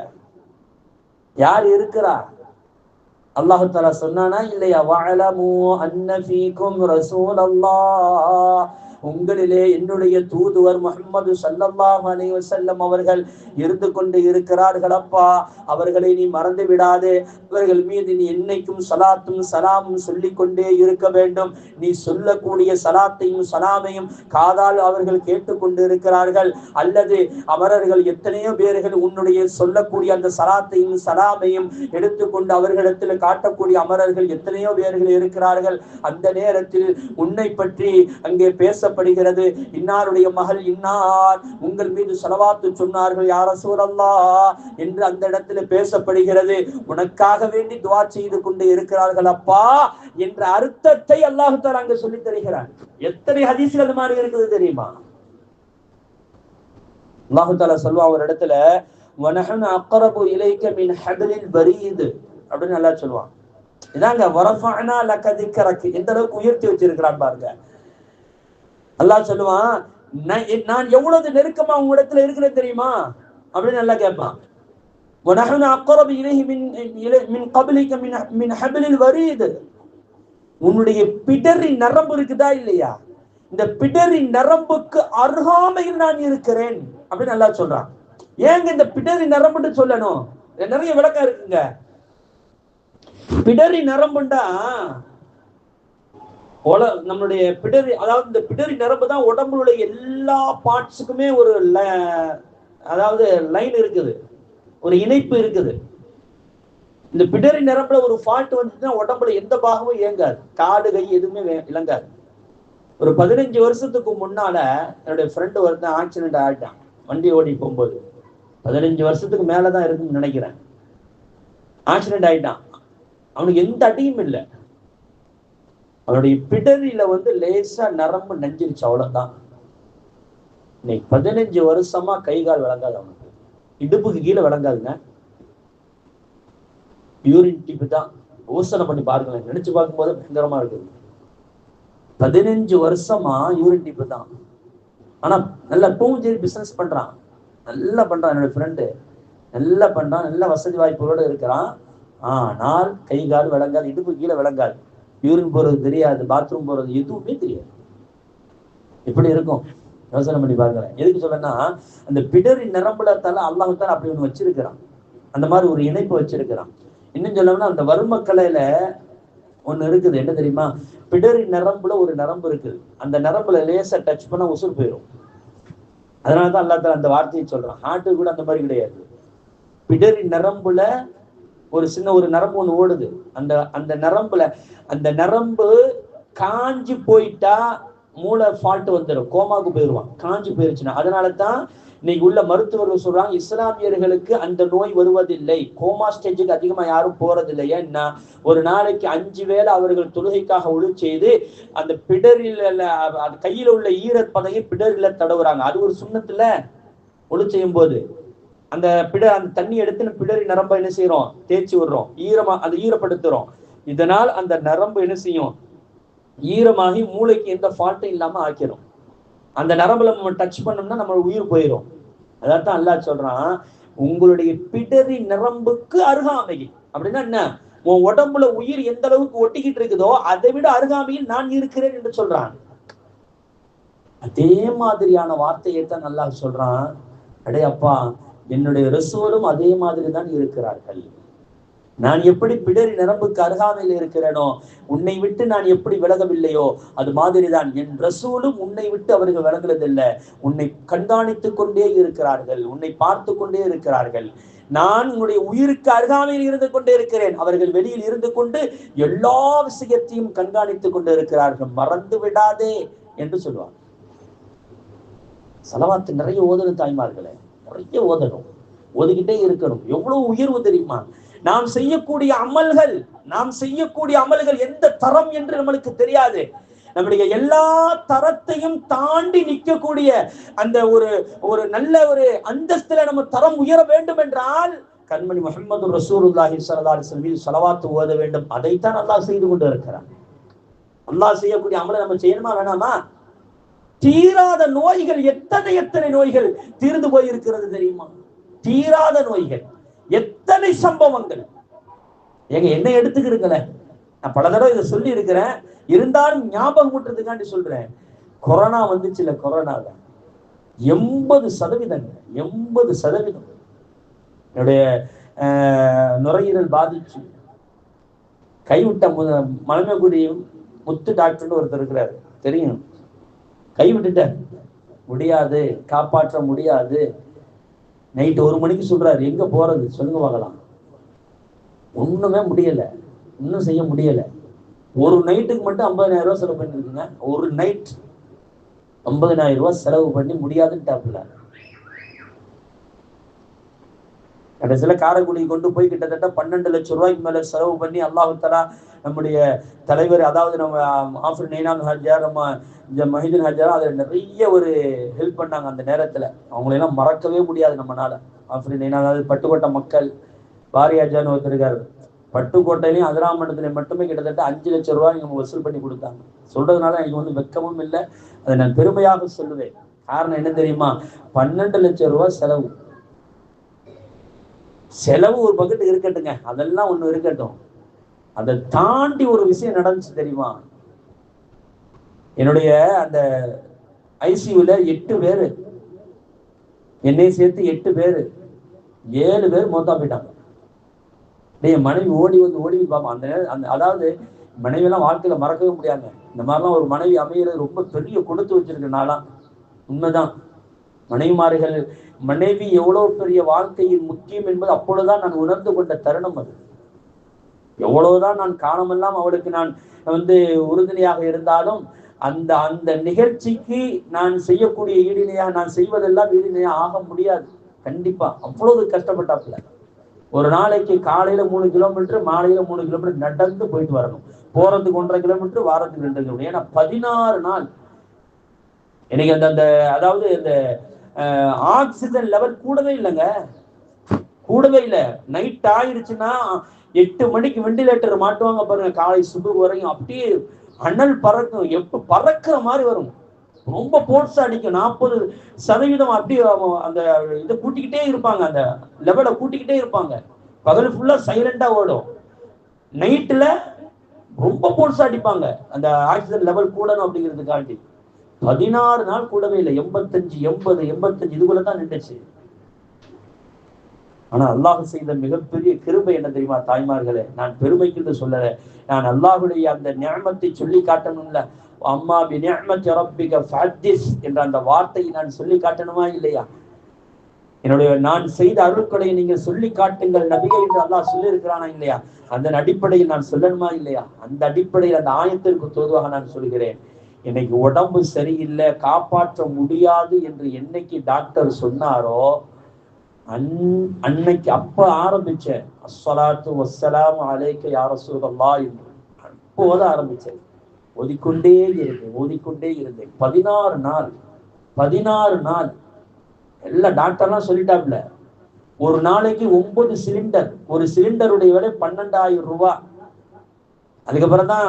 யார் இருக்கிறா? அல்லாஹ் தஆலா சொன்னானா இல்லையா? வஅலமு அன்ன ஃபீக்கும் ரசூலல்லாஹ், உங்களிலே என்னுடைய தூதுவர் முஹம்மது ஸல்லல்லாஹு அலைஹி வஸல்லம் அவர்கள் இருந்து கொண்டு இருக்கிறார்கள். அப்பா, அவர்களை நீ மறந்து விடாதே. அவர்கள் மீது நீ என்னைக்கும் சலாத்தும் சலாமும் சொல்லிக் கொண்டே இருக்க வேண்டும். நீ சொல்லக்கூடிய சலாத்தையும் சலாமையும் காதால் அவர்கள் கேட்டுக்கொண்டு இருக்கிறார்கள். அல்லது அமரர்கள் எத்தனையோ பேர்கள் உன்னுடைய சொல்லக்கூடிய அந்த சலாத்தையும் சலாமையும் எடுத்துக்கொண்டு அவர்களிடத்தில் காட்டக்கூடிய அமரர்கள் எத்தனையோ பேர்கள் இருக்கிறார்கள். அந்த நேரத்தில் உன்னை பற்றி அங்கே பேசப்படுகிறது. இன்னாருடைய மகள் இன்னார் உங்கள் மீது ஸலவாத்து சொன்னார்கள் யா ரசூலல்லாஹ் என்று அந்த இடத்துல பேசப்படுகிறது. உனக்காக வேண்டி துஆ செய்து கொண்டு இருக்கிறார்கள் அப்பா என்ற அர்த்தத்தை அல்லாஹ் தஆலா அங்க சொல்லி தருகிறான். எத்தனை ஹதீஸ்கள் மாதிரி இருக்குது தெரியுமா? அல்லாஹ் தஆலா சொல்வான் ஒரு இடத்துல, வனஹனு அக்ரபு இலைக மின் ஹப்லில் பரீத் அப்படின்னு அல்லாஹ் சொல்வான். இதாங்க வரஃபஅனா லக திக்ரக், எந்த அளவுக்கு உயர்த்தி வச்சிருக்கிறான் பாருங்க. அல்லாஹ் சொல்லுவான், நான் எவ்வளவு நெருக்கமா உங்க இடத்துல இருக்கிறேன் தெரியுமா அப்படின்னு நல்லா கேட்பான். வனஹனு அக்ரபு இலைஹி மின் கப்லிக மின் ஹப்லில் வரீத், உன்னுடைய பிடரி நரம்பு இருக்குதா இல்லையா, இந்த பிடரி நரம்புக்கு அருகாமையில் நான் இருக்கிறேன் அப்படின்னு நல்லா சொல்றான். ஏங்க இந்த பிடரி நரம்புன்னு சொல்லணும்? நிறைய விளக்கம் இருக்குங்க. பிடரி நரம்புண்டா நம்மளுடைய பிடரி, அதாவது இந்த பிடரி நரம்பு தான் உடம்புடைய எல்லா பார்ட்ஸுக்குமே ஒரு அதாவது லைன் இருக்குது, ஒரு இணைப்பு இருக்குது. இந்த பிடரி நரம்புல ஒரு ஃபால்ட் வந்துச்சுன்னா உடம்புல எந்த பாகமும் இயங்காது, காடு கை எதுவுமே இழங்காது. ஒரு 15 வருஷத்துக்கு முன்னால என்னுடைய ஃப்ரெண்டு ஒருத்தன் ஆக்சிடென்ட் ஆகிட்டான் வண்டி ஓடி போகும்போது. 15 வருஷத்துக்கு மேலதான் இருக்குன்னு நினைக்கிறேன். ஆக்சிடென்ட் ஆயிட்டான். அவனுக்கு எந்த அடியும் இல்லை. அவனுடைய பிடரியில லேசா நரம்பு நஞ்சிருச்சு, அவ்வளவுதான். இன்னைக்கு 15 வருஷமா கை கால் விளங்காது, அவனுக்கு இடுப்புக்கு கீழே விளங்காதுங்க. யூரின் டிப் தான். யோசனை பண்ணி பாருங்களேன், நினைச்சு பார்க்கும்போது பயங்கரமா இருக்குது. 15 வருஷமா யூரின் டிப் தான். ஆனா நல்லா பூஞ்சேரி பிசினஸ் பண்றான், நல்லா பண்றான். என்னோட ஃப்ரெண்டு நல்லா பண்றான், நல்ல வசதி வாய்ப்புகளோடு இருக்கிறான். ஆனால் கை கால் விளங்காது, இடுப்பு கீழே விளங்காது, யூரின் போறது தெரியாது, பாத்ரூம் போறது எதுவுமே தெரியாது. எப்படி இருக்கும் யோசனை பண்ணி பாருங்களேன். எதுக்கு சொல்றேன்னா, அந்த பிடரி நரம்புலத்தால அல்லாஹ் தஆலா அப்படி ஒண்ணு வச்சிருக்கிறான், அந்த மாதிரி ஒரு இணைப்பு வச்சிருக்கிறான். இன்னும் சொல்லணும்னா அந்த வர்மக்கலையில ஒண்ணு இருக்குது, என்ன தெரியுமா? பிடரி நரம்புல ஒரு நரம்பு இருக்குது, அந்த நரம்புல லேசா டச் பண்ணா உசுர் போயிடும். அதனாலதான் அல்லாஹ் தஆலா அந்த வார்த்தையை சொல்றான். ஹார்ட்டு கூட அந்த மாதிரி கிடையாது. பிடரி நரம்புல ஒரு சின்ன ஒரு நரம்பு ஒண்ணு ஓடுது. அந்த நரம்புல அந்த நரம்பு காஞ்சி போயிட்டா மூளை ஃபால்ட் வந்துடும், கோமாக்கு போயிடுவான், காஞ்சி போயிருச்சுன்னா. அதனாலதான் இன்னைக்கு உள்ள மருத்துவர்கள் சொல்றாங்க, இஸ்லாமியர்களுக்கு அந்த நோய் வருவதில்லை, கோமா ஸ்டேஜுக்கு அதிகமா யாரும் போறதில்லை. ஏன்னா ஒரு நாளைக்கு 5 வேளை அவர்கள் தொழுகைக்காக ஒளி செய்து அந்த பிடரில கையில உள்ள ஈரப்பதையை பிடரில தடவுறாங்க. அது ஒரு சுண்ணத்துல ஒளி செய்யும் போது அந்த அந்த தண்ணி எடுத்து பிடரி நரம்பை என்ன செய்யறோம், தேய்ச்சி விடுறோம், அதை ஈரப்படுத்துறோம். இதனால் அந்த நரம்பு என்ன செய்யும், ஈரமாகி மூளைக்கு எந்த ஃபால்ட்டும் இல்லாம ஆக்கிரும். அந்த நரம்புல நம்ம டச் பண்ணோம்னா நம்ம உயிர் போயிடும். அதான் அல்லாஹ் சொல்றான், உங்களுடைய பிடரி நரம்புக்கு அருகாமையில். அப்படின்னா என்ன, உன் உடம்புல உயிர் எந்த அளவுக்கு ஒட்டிக்கிட்டு இருக்குதோ அதை விட அருகாமையில் நான் இருக்கிறேன் என்று சொல்றான். அதே மாதிரியான வார்த்தையை தான் அல்லாஹ் சொல்றான், அடே அப்பா, என்னுடைய ரசூலும் அதே மாதிரி தான் இருக்கிறார்கள். நான் எப்படி பிடரி நரம்புக்கு அருகாமையில் இருக்கிறேனோ, உன்னை விட்டு நான் எப்படி விலகவில்லையோ அது மாதிரிதான் என் ரசூலும் உன்னை விட்டு அவர்கள் விலகுவதில்லை. உன்னை கண்காணித்துக் கொண்டே இருக்கிறார்கள், உன்னை பார்த்து கொண்டே இருக்கிறார்கள். நான் உன்னுடைய உயிருக்கு அருகாமையில் இருந்து கொண்டே இருக்கிறேன், அவர்கள் வெளியில் இருந்து கொண்டு எல்லா விஷயத்தையும் கண்காணித்துக் கொண்டு இருக்கிறார்கள், மறந்து விடாதே என்று சொல்லுவார். சலவாத்து நிறைய ஓதணும் தாய்மார்களே, நிறைய ஓதணும், ஓதிக்கிட்டே இருக்கணும். எவ்வளவு உயர்வு தெரியுமா? நாம் செய்யக்கூடிய அமல்கள் எந்த தரம் என்று நம்மளுக்கு தெரியாது. நம்முடைய எல்லா தரத்தையும் தாண்டி நிற்கக்கூடிய அந்த ஒரு நல்ல ஒரு அந்தஸ்துல நம்ம தரம் உயர வேண்டும் என்றால் கண்மணி முஹம்மது ரசூலுல்லாஹி ஸல்லல்லாஹு அலைஹி வஸல்லம் ஸலவாத் ஓத வேண்டும். அதைத்தான் அல்லாஹ் செய்து கொண்டு இருக்கிறான். அல்லாஹ் செய்யக்கூடிய அமலை நம்ம செய்யணுமா வேணாமா? தீராத நோய்கள் எத்தனை நோய்கள் தீர்ந்து போயிருக்கிறது தெரியுமா? தீராத நோய்கள் எத்தனை சம்பவங்கள். என்னை எடுத்துக்கிறீங்களே, நான் பல தடவை இதை சொல்லி இருக்கிறேன், இருந்தாலும் ஞாபகம் ஊட்டுறதுக்காண்டி சொல்றேன். கொரோனா வந்துச்சுல, கொரோனால 80% என்னுடைய நுரையீரல் பாதிச்சு கைவிட்ட மலமகுடியும் முத்து டாக்டர்னு ஒருத்தர் இருக்கிறாரு, தெரியும். கைவிட்டுட்ட முடியாது, காப்பாற்ற முடியாது. நைட்டு 1 மணிக்கு சொல்றாரு, எங்க போறது சொல்லுங்க பார்க்கலாம். ஒண்ணுமே முடியல, இன்னும் செய்ய முடியல. ஒரு நைட்டுக்கு மட்டும் 50,000 ரூபாய் செலவு பண்ணிருக்குங்க. ஒரு நைட் 50,000 ரூபாய் செலவு பண்ணி முடியாதுன்னு கடைசியில காரைக்குடி கொண்டு போய் கிட்டத்தட்ட 12 லட்சம் ரூபாய்க்கு மேல செலவு பண்ணி அல்லாஹ் தஆலா நம்முடைய தலைவர், அதாவது நம்ம ஆஃபர் நெய்னான் ஹாஜியார், நம்ம மஹிதீன் ஹாஜியார், அதை நிறைய ஒரு ஹெல்ப் பண்ணாங்க அந்த நேரத்துல. அவங்களெல்லாம் மறக்கவே முடியாது நம்மளால. ஆஃபர் நெய்னான், அதாவது பட்டுக்கோட்டை மக்கள், பாரியாஜான்னு ஒருத்தருக்காரு, பட்டுக்கோட்டையிலையும் அதிராமண்டத்திலையும் மட்டுமே கிட்டத்தட்ட 5 லட்சம் ரூபாய் நம்ம வசூல் பண்ணி கொடுத்தாங்க. சொல்றதுனால எனக்கு வந்து வெக்கமும் இல்லை, அதை நான் பெருமையாக சொல்லுவேன். காரணம் என்ன தெரியுமா? 12 லட்சம் ரூபாய் செலவு ஒரு பக்கெட்டு இருக்கட்டுங்க, அதெல்லாம் ஒண்ணு இருக்கட்டும். அதை தாண்டி ஒரு விஷயம் நடந்துச்சு தெரியுமா? என்னுடைய அந்த ஐசியூல 8 பேரு, என்னையும் சேர்த்து 8 பேரு, 7 பேர் மொத்தா போயிட்டாங்க. என் மனைவி ஓடி பார்ப்போம். அந்த அதாவது மனைவி எல்லாம் வாழ்க்கையில மறக்கவே முடியாங்க. இந்த மாதிரிலாம் ஒரு மனைவி அமைகிறது ரொம்ப பெரிய கொடுத்து வச்சிருக்கனாலாம். உண்மைதான். மனைவி எவ்வளவு பெரிய வாழ்க்கையில் முக்கியம் என்பது அப்பொழுதுதான் நான் உணர்ந்து கொண்ட தருணம் அது. எவ்வளவுதான் நான் காணமெல்லாம் அவளுக்கு நான் உறுதுணையாக இருந்தாலும் அந்த அந்த நிகழ்ச்சிக்கு நான் செய்யக்கூடிய ஈடிணையாக, நான் செய்வதெல்லாம் ஈடிணையா ஆக முடியாது. கண்டிப்பா அவ்வளவு கஷ்டப்பட்டாப்புல. ஒரு நாளைக்கு காலையில 3 கிலோமீட்டர், மாலையில 3 கிலோமீட்டர் நடந்து போயிட்டு வரணும். போறதுக்கு 1.5 கிலோமீட்டர், வாரத்துக்கு 2 கிலோமீட்டர். ஏன்னா 16 நாள் எனக்கு அந்த அதாவது இந்த ஆக்சிஜன் லெவல் கூடவே இல்லைங்க, கூடவே இல்லை. நைட் ஆயிடுச்சுன்னா 8 மணிக்கு வெண்டிலேட்டர் மாட்டுவாங்க பாருங்க, காலை சுபு வரையும் அப்படியே அனல் பறக்கும், எப்ப பறக்கிற மாதிரி வரும். ரொம்ப போர்ஸ் அடிக்கும். 40% அப்படியே அந்த இதை கூட்டிக்கிட்டே இருப்பாங்க, அந்த லெவலை கூட்டிக்கிட்டே இருப்பாங்க. பகல் ஃபுல்லா சைலண்டா ஓடும், நைட்டுல ரொம்ப போர்ஸ் அடிப்பாங்க அந்த ஆக்சிஜன் லெவல் கூடணும் அப்படிங்கிறதுக்காண்டி. 16 நாள் கூடவே இல்லை. 85, 80, 85 இதுக்குள்ளதான் நின்றுச்சு. ஆனா அல்லாஹ் செய்த மிகப்பெரிய கிருபை என்ன தெரியுமா தாய்மார்களே? நான் பெருமைக்கு சொல்லல, நான் அல்லாஹுடைய அந்த நியமத்தை சொல்லி காட்டணும்ல. அம்மா பி நிஅமத்தி ரப்பிக ஃபஹதிஸ் என்ற அந்த வார்த்தையை நான் சொல்லி காட்டணுமா இல்லையா? நான் செய்த அருட்கொடையை நீங்க சொல்லி காட்டுங்கள் நபியே என்று அல்லாஹ் சொல்லி இருக்கிறானா இல்லையா? அந்த அடிப்படையில் நான் சொல்லணுமா இல்லையா? அந்த அடிப்படையில் அந்த ஆயத்திற்கு தோதுவாக நான் சொல்கிறேன். இன்னைக்கு உடம்பு சரியில்லை, காப்பாற்ற முடியாது என்று என்னைக்கு டாக்டர் சொன்னாரோ அன்னைக்கு அப்ப ஆரம்பிச்சேன் அஸ்ஸலாத்து வஸ்ஸலாமு அலைக்க யா ரசூலல்லாஹ் என்று. அப்போது ஆரம்பிச்சேன். ஓதிக்கொண்டே இருந்தேன். 16 நாள் எல்லா டாக்டர்லாம் சொல்லிட்டாப்ல. ஒரு நாளைக்கு 9 சிலிண்டர், ஒரு சிலிண்டருடைய விலை 12,000 ரூபாய். அதுக்கப்புறம் தான்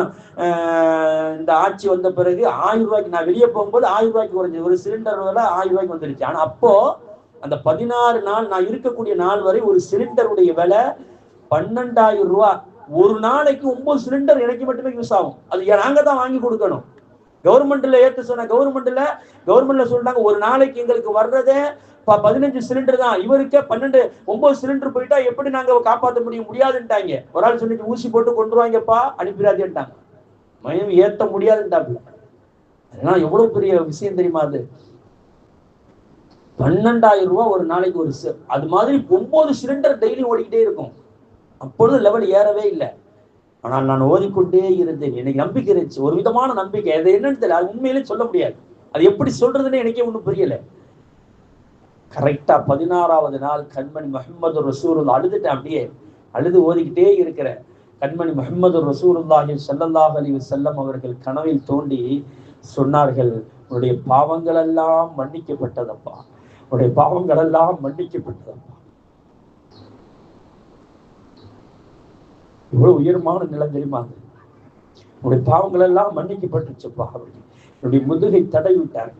இந்த ஆட்சி வந்த பிறகு 1000 ரூபாய்க்கு, நான் வெளியே போகும்போது 1000 ரூபாய்க்கு குறைஞ்சது, ஒரு சிலிண்டர் விலை 1000 ரூபாய்க்கு வந்துருச்சு. ஆனா அப்போ அந்த 16 நாள் நான் இருக்கக்கூடிய நாள் வரை ஒரு சிலிண்டருடைய விலை 12,000 ரூபாய். ஒரு நாளைக்கு 9 சிலிண்டர் எனக்கு மட்டுமே யூஸ் ஆகும். அது நாங்க தான் வாங்கி கொடுக்கணும். கவர்மெண்ட்ல ஏற்று சொன்ன கவர்மெண்ட்ல சொல்றாங்க ஒரு நாளைக்கு எங்களுக்கு வர்றதே 15 சிலிண்டர் தான், இவருக்கே 9 சிலிண்டர் போயிட்டா எப்படி நாங்க காப்பாற்ற முடியாதுன்ட்டாங்க. ஒரு ஆள் சொல்லிட்டு ஊசி போட்டு கொண்டுருவாங்கப்பா, அனுப்பிடாதேன்ட்டாங்க. மயம் ஏத்த முடியாதுன்ட்டாங்க. அதெல்லாம் எவ்வளவு பெரிய விஷயம் தெரியுமா? அது 12,000 ரூபாய் ஒரு நாளைக்கு. அது மாதிரி 9 சிலிண்டர் டெய்லி ஓடிக்கிட்டே இருக்கும். அப்பொழுது லெவல் ஏறவே இல்லை. ஆனால் நான் ஓதிக்கொண்டே இருந்தேன். எனக்கு நம்பிக்கை இருந்துச்சு, ஒரு விதமான நம்பிக்கை. அது என்னன்னு தெரியல, அது உண்மையிலே சொல்ல முடியாது. அது எப்படி சொல்றதுன்னு எனக்கே ஒன்றும் புரியல. கரெக்டா 16வது நாள் கண்மணி முஹம்மது ரசூலுல்லாஹ் அழுதுட்டேன். அப்படியே அழுது ஓதிக்கிட்டே இருக்கிறேன். கண்மணி முஹம்மது ரசூலுல்லாஹி ஸல்லல்லாஹு அலைஹி வஸல்லம் அவர்கள் கனவில் தோண்டி சொன்னார்கள், உன்னுடைய பாவங்கள் எல்லாம் மன்னிக்கப்பட்டதப்பா, உன்னுடைய பாவங்கள் எல்லாம் மன்னிக்கப்பட்டதப்பா. இவ்வளவு உயர்மான நிலம் தெரியுமா? உன்னுடைய பாவங்கள் எல்லாம் மன்னிக்கப்பட்டுச்சுப்பா அப்படின்னு என்னுடைய முதுகை தடை விட்டாங்க.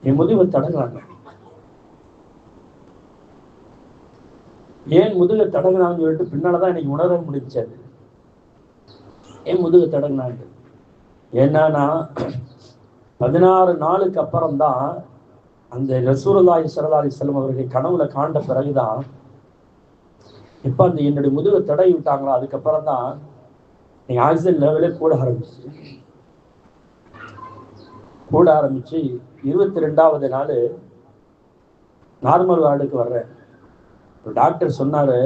என் முதுகை தடங்குறாங்க. ஏன் முதுகை தடங்குறாங்கன்னு சொல்லிட்டு பின்னாலதான் எனக்கு உணர முடிஞ்சது. ஏன் முதுகை தடங்குனாங்க? ஏன்னா 16 நாளுக்கு அப்புறம் தான் அந்த ரசூலுல்லாஹி ஸல்லல்லாஹு அலைஹி வஸல்லம் அவர்கள் கனவுல காண்ட பிறகுதான், இப்ப அந்த என்னுடைய முதுகை தடை விட்டாங்களா, அதுக்கப்புறம் தான் நீங்க ஆக்சிஜன் லெவலே கூட ஆரம்பிச்சு 22வது நாள் நார்மல் வார்டுக்கு வர்றேன். டாக்டர் சொன்னாரு,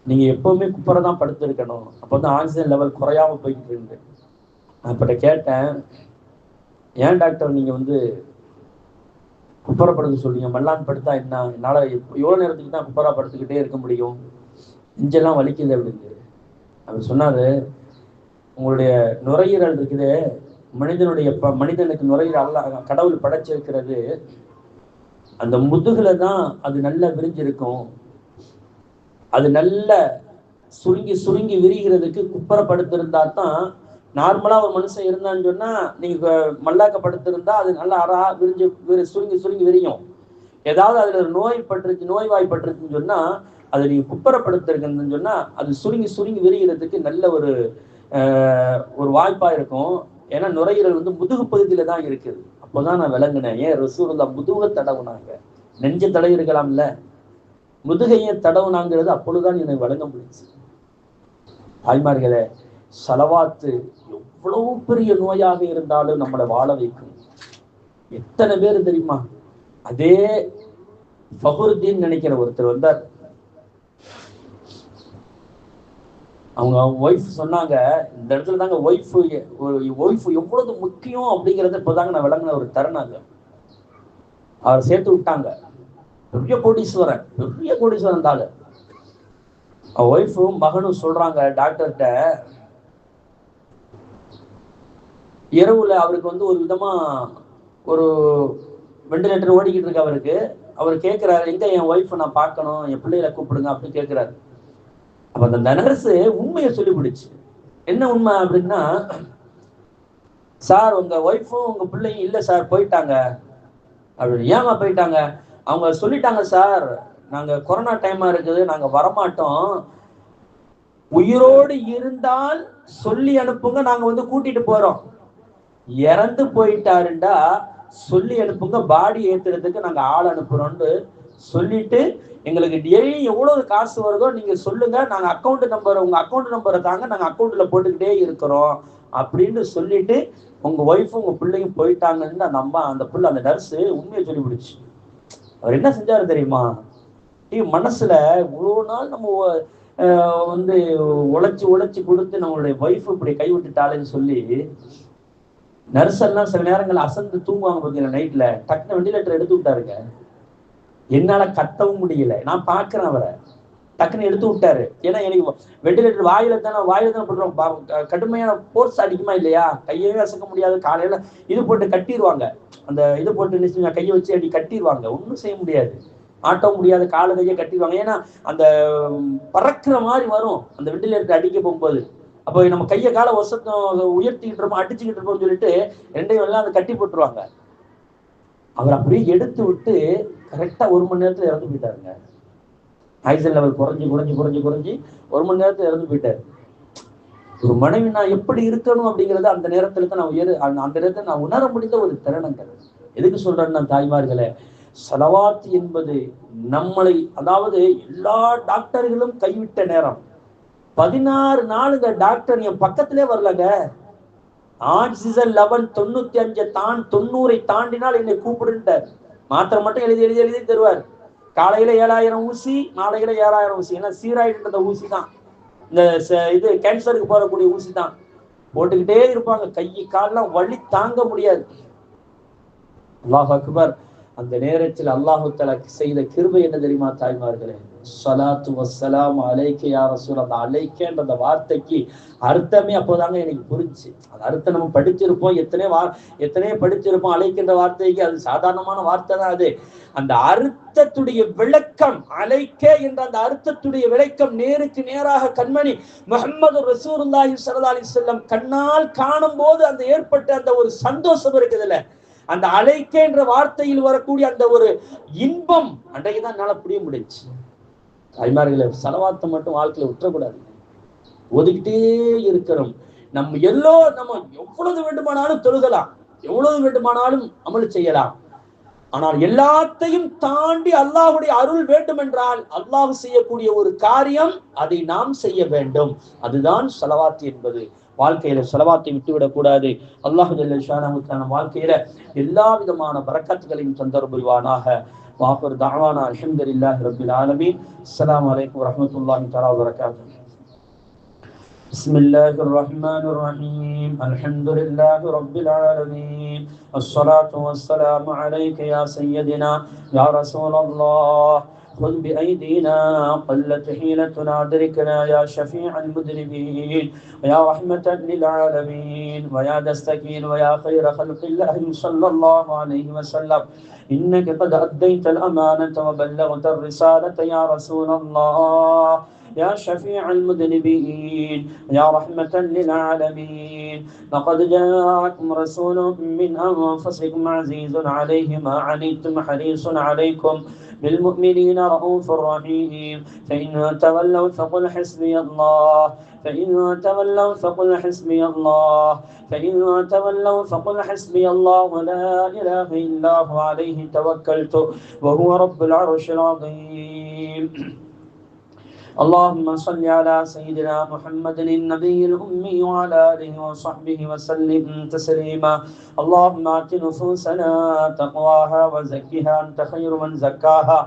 நீங்க எப்பவுமே குப்பரை தான் படுத்திருக்கணும், அப்பதான் ஆக்சிஜன் லெவல் குறையாம போய்கிட்டு இருந்து. நான் இப்ப கேட்டேன், ஏன் டாக்டர் நீங்க குப்பரை படுக்க சொல்றீங்க? மல்லான் படுத்தா என்ன, என்னால எவ்வளவு நேரத்துக்கு தான் குப்பரா படுத்துக்கிட்டே இருக்க முடியும், நெஞ்செல்லாம் வலிக்குது அப்படின்னு. அவர் சொன்னாரு, உங்களுடைய நுரையீரல் இருக்குது, மனிதனுக்கு நுரையீரல் கடவுள் படைச்சிருக்கிறது, அந்த முதுகுல தான் அது நல்லா விரிஞ்சிருக்கும். அது நல்ல சுருங்கி விரிகிறதுக்கு குப்பரை படுத்திருந்தா தான், நார்மலா ஒரு மனுஷன் இருந்தான்னு சொன்னா, நீங்க மல்லாக்க படுத்திருந்தா அது நல்லா சுருங்கி விரியும். ஏதாவது அதுல நோய்வாய்ப்பட்டுருச்சுன்னு சொன்னா, அதை நீங்க குப்பரை படுத்திருக்குன்னு சொன்னா அது சுருங்கி விரிகிறதுக்கு நல்ல ஒரு வாய்ப்பா இருக்கும். ஏன்னா நுரையீரல் முதுகு பகுதியில தான் இருக்குது. அப்போதான் நான் விளங்குனேன், ஏன் ரசூலுல்லாஹ் முதுகை தடவுனாங்க. நெஞ்ச தடவி இருக்கலாம்ல, முதுகையை தடவுனாங்கிறது அப்பொழுதுதான் எனக்கு வழங்க முடிச்சு. தாய்மார்களே, சலவாத்து எவ்வளவு பெரிய நோயாக இருந்தாலும் நம்மளை வாழ வைக்கும். எத்தனை பேர் தெரியுமா? அதே ஃபஹ்ருதீன் நினைக்கிற ஒருத்தர் வந்தார். அவங்க ஒய்ஃப் சொன்னாங்க, இந்த இடத்துல தாங்க ஒய்ஃப் எவ்வளவு முக்கியம் அப்படிங்கிறத இப்போதாங்க நான் விளங்கின ஒரு தருணம். அவர் சேர்த்து விட்டாங்க. பெரிய கோடீஸ்வரன் தாள். ஒய்ஃபும் மகனும் சொல்றாங்க டாக்டர்கிட்ட, இரவுல அவருக்கு ஒரு விதமா ஒரு வெண்டிலேட்டர் ஓடிக்கிட்டு இருக்கு அவருக்கு. அவர் கேட்கிறாரு, எங்க என் ஒய்ஃப் நான் பார்க்கணும், என் பிள்ளைகளை கூப்பிடுங்க அப்படின்னு கேட்கிறாரு. அப்ப அந்த நர்ஸு உண்மையை சொல்லிவிடுச்சு. என்ன உண்மை அப்படின்னா, சார் உங்க ஒய்ஃபும் உங்க பிள்ளையும் இல்லை சார், போயிட்டாங்க அப்படின்னு. ஏமா போயிட்டாங்க? அவங்க சொல்லிட்டாங்க சார், நாங்க கொரோனா டைமா இருக்குது, நாங்க வரமாட்டோம், உயிரோடு இருந்தால் சொல்லி அனுப்புங்க, நாங்க கூட்டிட்டு போறோம். இறந்து போயிட்டாருண்டா சொல்லி அனுப்புங்க, பாடி ஏத்துறதுக்கு நாங்க ஆள் அனுப்புறோம்னு சொல்லிட்டு, எங்களுக்கு டெய்லி எவ்வளவு காசு வருதோ நீங்க சொல்லுங்க, நாங்க உங்க அக்கௌண்ட் நம்பரை தாங்க, நாங்க அக்கௌண்ட்ல போட்டுக்கிட்டே இருக்கிறோம் அப்படின்னு சொல்லிட்டு உங்க ஒய்ஃபும் உங்க பிள்ளையும் போயிட்டாங்கன்னு அந்த நர்ஸ் உண்மையை சொல்லிவிடுச்சு. அவர் என்ன செஞ்சாரு தெரியுமா? மனசுல இவ்வளவு நாள் நம்ம உழைச்சி கொடுத்து நம்மளுடைய ஒய்ஃப் இப்படி கைவிட்டுட்டாலேன்னு சொல்லி, நர்ஸ் எல்லாம் சில நேரங்கள் அசந்து தூங்குவாங்க பார்த்தீங்களா நைட்ல, டக்குனு வெண்டிலேட்டர் எடுத்து விட்டாருங்க. என்னால கத்தவும் முடியல, நான் பாக்குறேன் அவரை, டக்குன்னு எடுத்து விட்டாரு. ஏன்னா எனக்கு வெண்டிலேட்டர் வாயில தானே போடுறோம், கடுமையான போர்ஸ் அடிக்குமா இல்லையா, கையவே அசைக்க முடியாது. காலையில இது போட்டு கட்டிடுவாங்க, அந்த இது போட்டு கையை வச்சு அடி கட்டிடுவாங்க, ஒன்றும் செய்ய முடியாது, ஆட்டவும் முடியாது, காலை கையை கட்டிடுவாங்க. ஏன்னா அந்த பறக்கிற மாதிரி வரும் அந்த வெண்டிலேட்டர் அடிக்க போகும்போது. அப்போ நம்ம கையை காலை ஒசத்தம் உயர்த்திக்கிட்டு இருப்போம், அடிச்சுக்கிட்டு இருப்போம்னு சொல்லிட்டு ரெண்டையும் எல்லாம் அதை கட்டி போட்டுருவாங்க. அவர் அப்படியே எடுத்து விட்டு கரெக்டா 1 மணி நேரத்துல இறந்து போயிட்டாருங்க. ஆக்சிஜன் லெவல் குறைஞ்சி 1 மணி நேரத்துல இறந்து போயிட்டாரு. ஒரு மனைவி நான் எப்படி இருக்கணும் அப்படிங்கறத அந்த நேரத்துல தான் நான் உணர முடிந்த ஒரு தருணங்கள். எதுக்கு சொல்றேன்னா தாய்மார்களே, ஸலவாத் என்பது நம்மளை, அதாவது எல்லா டாக்டர்களும் கைவிட்ட நேரம் 16 நாளுங்க டாக்டர் என் பக்கத்திலே வரலங்க. ஆக்சிஜன் லெவல் 95 தாண்டினால் என்னை கூப்பிடுன்ட்டார். மாத்திரை மட்டும் எழுதி எழுதி எழுதி தருவார். காலையில 7000 ஊசி, நாளையில 7000 ஊசி. ஏன்னா சீராய்டு ஊசி தான், இந்த இது கேன்சருக்கு போறக்கூடிய ஊசி தான் போட்டுக்கிட்டே இருப்பாங்க. கை காலெல்லாம் வலி தாங்க முடியாது. அல்லாஹ் அக்பர். அந்த நேரத்தில் அல்லாஹு தஆலா செய்த கிருபை என்ன தெரியுமா தாய்மார்களே? ஸலாத்து வஸ்ஸலாமு அலைக்க யா ரசூல். அந்த அலைக்கன்ற அந்த வார்த்தைக்கு அர்த்தமே அப்போதாங்க எனக்கு புரிஞ்சு. அந்த அர்த்தம் நம்ம படிச்சிருப்போம், எத்தனையோ படிச்சிருப்போம். அலைக்கின்ற வார்த்தைக்கு அது சாதாரணமான வார்த்தை தான். அது அந்த அர்த்தத்துடைய விளக்கம், அலைக்க என்ற அந்த அர்த்தத்துடைய விளக்கம் நேருக்கு நேராக கண்மணி முஹம்மது ரசூலுல்லாஹி ஸல்லல்லாஹு அலைஹி வஸல்லம் கண்ணால் காணும் போது அந்த ஏற்பட்ட அந்த ஒரு சந்தோஷம் இருக்குதுல்ல, அந்த அலைக்க என்ற வார்த்தையில் வரக்கூடிய அந்த ஒரு இன்பம் அன்றைக்குதான் என்னால புரிய முடிஞ்சு. தாய்மார்களே, ஸலவாத்தை மட்டும் வாழ்க்கையில விட்டுறக்கூடாது. ஒதுக்கிட்டே இருக்கிறோம். நம்ம எவ்வளவு வேண்டுமானாலும் தொழுகலாம், எவ்வளவு வேண்டுமானாலும் அமல் செய்யலாம். ஆனால் எல்லாத்தையும் தாண்டி அல்லாஹ்வுடைய அருள் வேண்டும் என்றால் அல்லாஹ் செய்யக்கூடிய ஒரு காரியம், அதை நாம் செய்ய வேண்டும். அதுதான் ஸலவாத் என்பது. வாழ்க்கையில ஸலவாத்தை விட்டுவிடக் கூடாது. அல்லாஹ் ஜல்ல ஷானஹு தஆலா வாழ்க்கையில எல்லா விதமான பரக்கத்துகளையும் தந்தர் புரிவானாக. வாஃபிர் தஅவானா அல்ஹம்துலில்லாஹி ரப்பில் ஆலமீன். அஸ்ஸலாமு அலைக்கும் வரஹ்மத்துல்லாஹி தஆலா வபரகாத்துஹு. பிஸ்மில்லாஹிர் ரஹ்மானிர் ரஹீம். அல்ஹம்துலில்லாஹி ரப்பில் ஆலமீன். அஸ்ஸலாத்து வஸ்ஸலாமு அலைக யா சய்யிதினா யா ரசூலல்லாஹ். خذ بأيدينا قلت حيلتنا أدركنا يا شفيع المذنبين ويا رحمة للعالمين ويا دستكين ويا خير خلق الله صلى الله عليه وسلم. إنك قد أديت الأمانة وبلغت الرسالة يا رسول الله يا شفيع المذنبين يا رحمة للعالمين. لقد جاءكم رسول من أنفسكم عزيز عليه ما عنتم حريص عليكم بالمؤمنين رؤوف رحيم. فإن تولوا فقل حسبي الله فإن تولوا فقل حسبي الله فإن تولوا فقل حسبي الله ولا إله إلا هو عليه توكلت وهو رب العرش العظيم. اللهم صل على سيدنا محمد النبي الأمي وعلى آله وصحبه وسلم تسليما. اللهم آت نفوسنا تقواها وزكها أنت خير من زكاها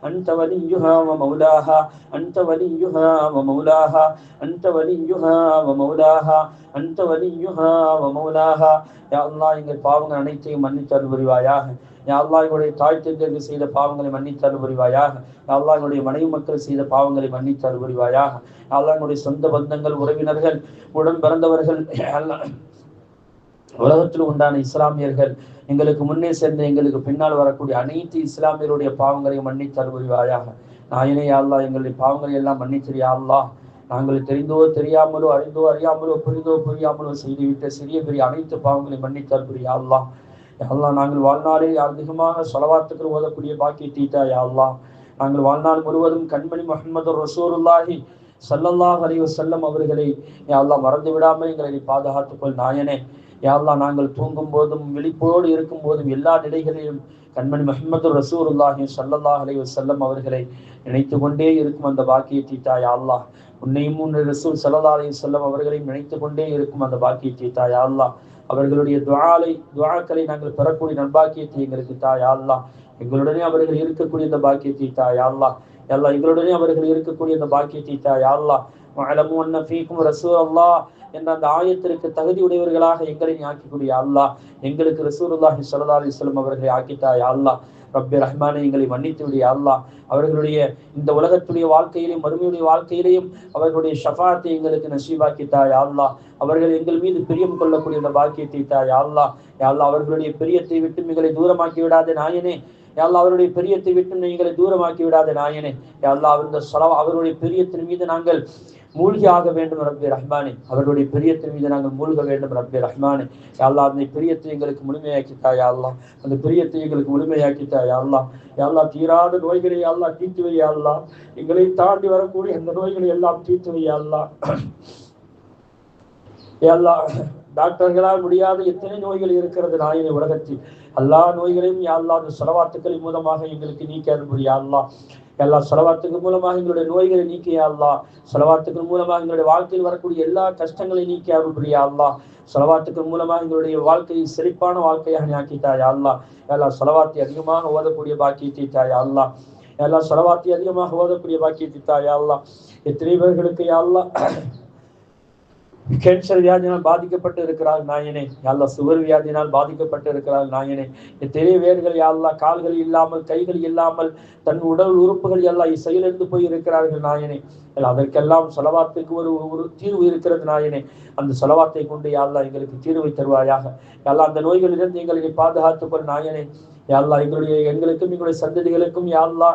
أنت وليها ومولاها أنت وليها ومولاها أنت وليها ومولاها أنت وليها ومولاها. يا الله எங்கள் பாவங்கள் அனைத்தையும் மன்னித்தருள் புரிவாயாக. யா அல்லாஹ் எங்களுடைய தாய் தந்தையர்கள் செய்த பாவங்களை மன்னித்தருள் புரிவாயாக. யா அல்லாஹ் எங்களுடைய மனைவி மக்கள் செய்த பாவங்களை மன்னித்தருள் புரிவாயாக. யா அல்லாஹ் எங்களுடைய சொந்த பந்தங்கள், உறவினர்கள், உடன் பிறந்தவர்கள், உலகத்தில் உண்டான இஸ்லாமியர்கள், எங்களுக்கு முன்னே சேர்ந்த எங்களுக்கு பின்னால் வரக்கூடிய அனைத்து இஸ்லாமியருடைய பாவங்களையும் மன்னித்தருள் புரிவாயாக. நாயனே யா அல்லாஹ் எங்களுடைய பாவங்களை எல்லாம் மன்னித்திரு யா அல்லாஹ். நாங்கள் தெரிந்தோ தெரியாமலோ, அறிந்தோ அறியாமலோ, புரிந்தோ புரியாமலோ செய்துவிட்ட சிறிய பெரிய அனைத்து பாவங்களை மன்னித்தருள் புரி யா அல்லாஹ். யா அல்லாஹ் நாங்கள் வாழ்நாளே அதிகமாக ஸலவாத்துக்கள் ஓதக்கூடிய பாக்கியத்தை தா யா அல்லாஹ். நாங்கள் வாழ்நாள் முழுவதும் கண்மணி முஹம்மது ரசூலுல்லாஹி ஸல்லல்லாஹு அலைஹி வஸல்லம் அவர்களை யா அல்லாஹ் மறந்து விடாமல் எங்களை பாதுகாத்துக்கொள் நாயனே. யா அல்லாஹ் நாங்கள் தூங்கும் போதும் விழிப்போடு இருக்கும் போதும் எல்லா நிலைகளிலும் கண்மணி முஹம்மது ரசூலுல்லாஹி ஸல்லல்லாஹு அலைஹி வஸல்லம் அவர்களை நினைத்து கொண்டே இருக்கும் அந்த பாக்கியத்தை தா யா அல்லாஹ். உன்னையும் உன் ரசூல் ஸல்லல்லாஹு அலைஹி வஸல்லம் அவர்களையும் நினைத்து கொண்டே இருக்கும் அந்த பாக்கியத்தை தா யா அல்லாஹ். அவர்களுடைய துஆக்களை நாங்கள் பெறக்கூடிய நற்பாக்கியத்தை எங்களுக்கு தா யா அல்லாஹ். எங்களுடனே அவர்கள் இருக்கக்கூடிய அந்த பாக்கியத்தை தா யா அல்லாஹ். யா அல்லாஹ் எங்களுடனே அவர்கள் இருக்கக்கூடிய அந்த பாக்கியத்தை தா யா அல்லாஹ். வஅலமு அன்ன ஃபீக்கும் ரசூலல்லாஹ் என்ற அந்த ஆயத்திற்கு தகுதி உடையவர்களாக எங்களை ஆக்கிக்கூடிய அல்லாஹ். எங்களுக்கு ரசூலுல்லாஹி ஸல்லல்லாஹு அலைஹி வஸல்லம் அவர்களை ஆக்கித்தா யா அல்லாஹ். ரப்பி ரஹ்மானே எங்களை மன்னித்து விடு யா அல்லாஹ். அவர்களுடைய இந்த உலகத்துடைய வாழ்க்கையிலும் மறுமையுடைய வாழ்க்கையிலையும் அவர்களுடைய ஷஃபாத்தை எங்களுக்கு நசீபாக்கித்தா யா அல்லாஹ். அவர்கள் எங்கள் மீது பிரியம் கொள்ளக்கூடிய அந்த பாக்கியத்தை தா யா அல்லாஹ். யா அல்லாஹ் அவர்களுடைய பிரியத்தை விட்டு எங்களை தூரமாக்கி விடாத நாயனே. யா அல்லாஹ் அவருடைய பிரியத்தை விட்டு எங்களை தூரமாக்கி விடாத நாயனே. யா அல்லாஹ் அவருடைய பிரியத்தின் மீது நாங்கள் மூழ்கி ஆக வேண்டும் ரப்பி ரஹ்மானே. அவர்களுடைய பிரியத்தின் மீது நாங்கள் மூழ்க வேண்டும் ரப்பி ரஹ்மானே. யா அல்லாஹ் அந்த பிரியத்தை எங்களுக்கு முழுமையாக்கித்தா யா அல்லாஹ். அந்த பிரியத்தை எங்களுக்கு முழுமையாக்கித்தா யா அல்லாஹ். யா அல்லாஹ் தீராத நோய்களை யா அல்லாஹ் தீர்த்து வை யா அல்லாஹ். எங்களை தாண்டி வரக்கூடிய அந்த நோய்களை எல்லாம் தீர்த்து வை யா அல்லாஹ். யா அல்லாஹ் டாக்டர்களால் முடியாத எத்தனை நோய்கள் இருக்கிறது நாயனை உலகத்தில். எல்லா நோய்களையும் யா அல்லாஹ் அந்த ஸலவாத்துக்களின் மூலமாக எங்களுக்கு நீக்கி அருள்புரி யா அல்லாஹ். எல்லா ஸலவாத்துக்கு மூலமாக எங்களுடைய நோய்களை நீக்கி யா அல்லாஹ். ஸலவாத்துக்கு மூலமாக எங்களுடைய வாழ்க்கையில் வரக்கூடிய எல்லா கஷ்டங்களையும் நீக்கி அருள்புரி யா அல்லாஹ். ஸலவாத்துக்கு மூலமாக எங்களுடைய வாழ்க்கையை செழிப்பான வாழ்க்கையாக நீ ஆக்கித்தா யா அல்லாஹ். எல்லா ஸலவாத்தை அதிகமாக ஓதக்கூடிய பாக்கியத்தை தா யா அல்லாஹ். எல்லா ஸலவாத்தை அதிகமாக ஓதக்கூடிய பாக்கியத்தை தா யா அல்லாஹ். எத்தனை பேர்களுக்கு யா அல்லாஹ் கேன்சர் வியாதியினால் பாதிக்கப்பட்டு இருக்கிறார் நாயனே. யாழ்லா சுகர் வியாதியினால் பாதிக்கப்பட்டு இருக்கிறார் நாயனே. எத்தனை பேர்கள் யாழ்லா கால்கள் இல்லாமல் கைகள் இல்லாமல் தன் உடல் உறுப்புகள் எல்லாம் செயலிழந்து போய் இருக்கிறார்கள் நாயனே. அதற்கெல்லாம் ஸலவாத்துக்கு ஒரு தீர்வு இருக்கிறது நாயனே. அந்த ஸலவாத்தை கொண்டு யாழ்லா எங்களுக்கு தீர்வை தருவாயாக. யாழ்லா அந்த நோய்களிலிருந்து எங்களை பாதுகாத்துக்கொள் நாயனே. யாழ்லா எங்களுக்கும் எங்களுடைய சந்ததிகளுக்கும் யாழ்லா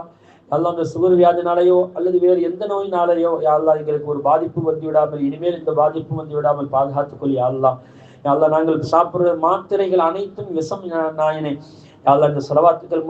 அல்லா அந்த சுகர் வியாதினாலேயோ அல்லது வேறு எந்த நோயினாலேயோ யா அல்லாஹ் எங்களுக்கு ஒரு பாதிப்பு வந்து விடாமல், இனிமேல் இந்த பாதிப்பு வந்து விடாமல் பாதுகாத்துக்கொள் யா அல்லாஹ். யா அல்லாஹ் நாங்கள் சாப்பிடுற மாத்திரைகள் அனைத்தும் விஷம் நாயனே. யா அல்லாஹ் இந்த ஸலவாத்துக்கள்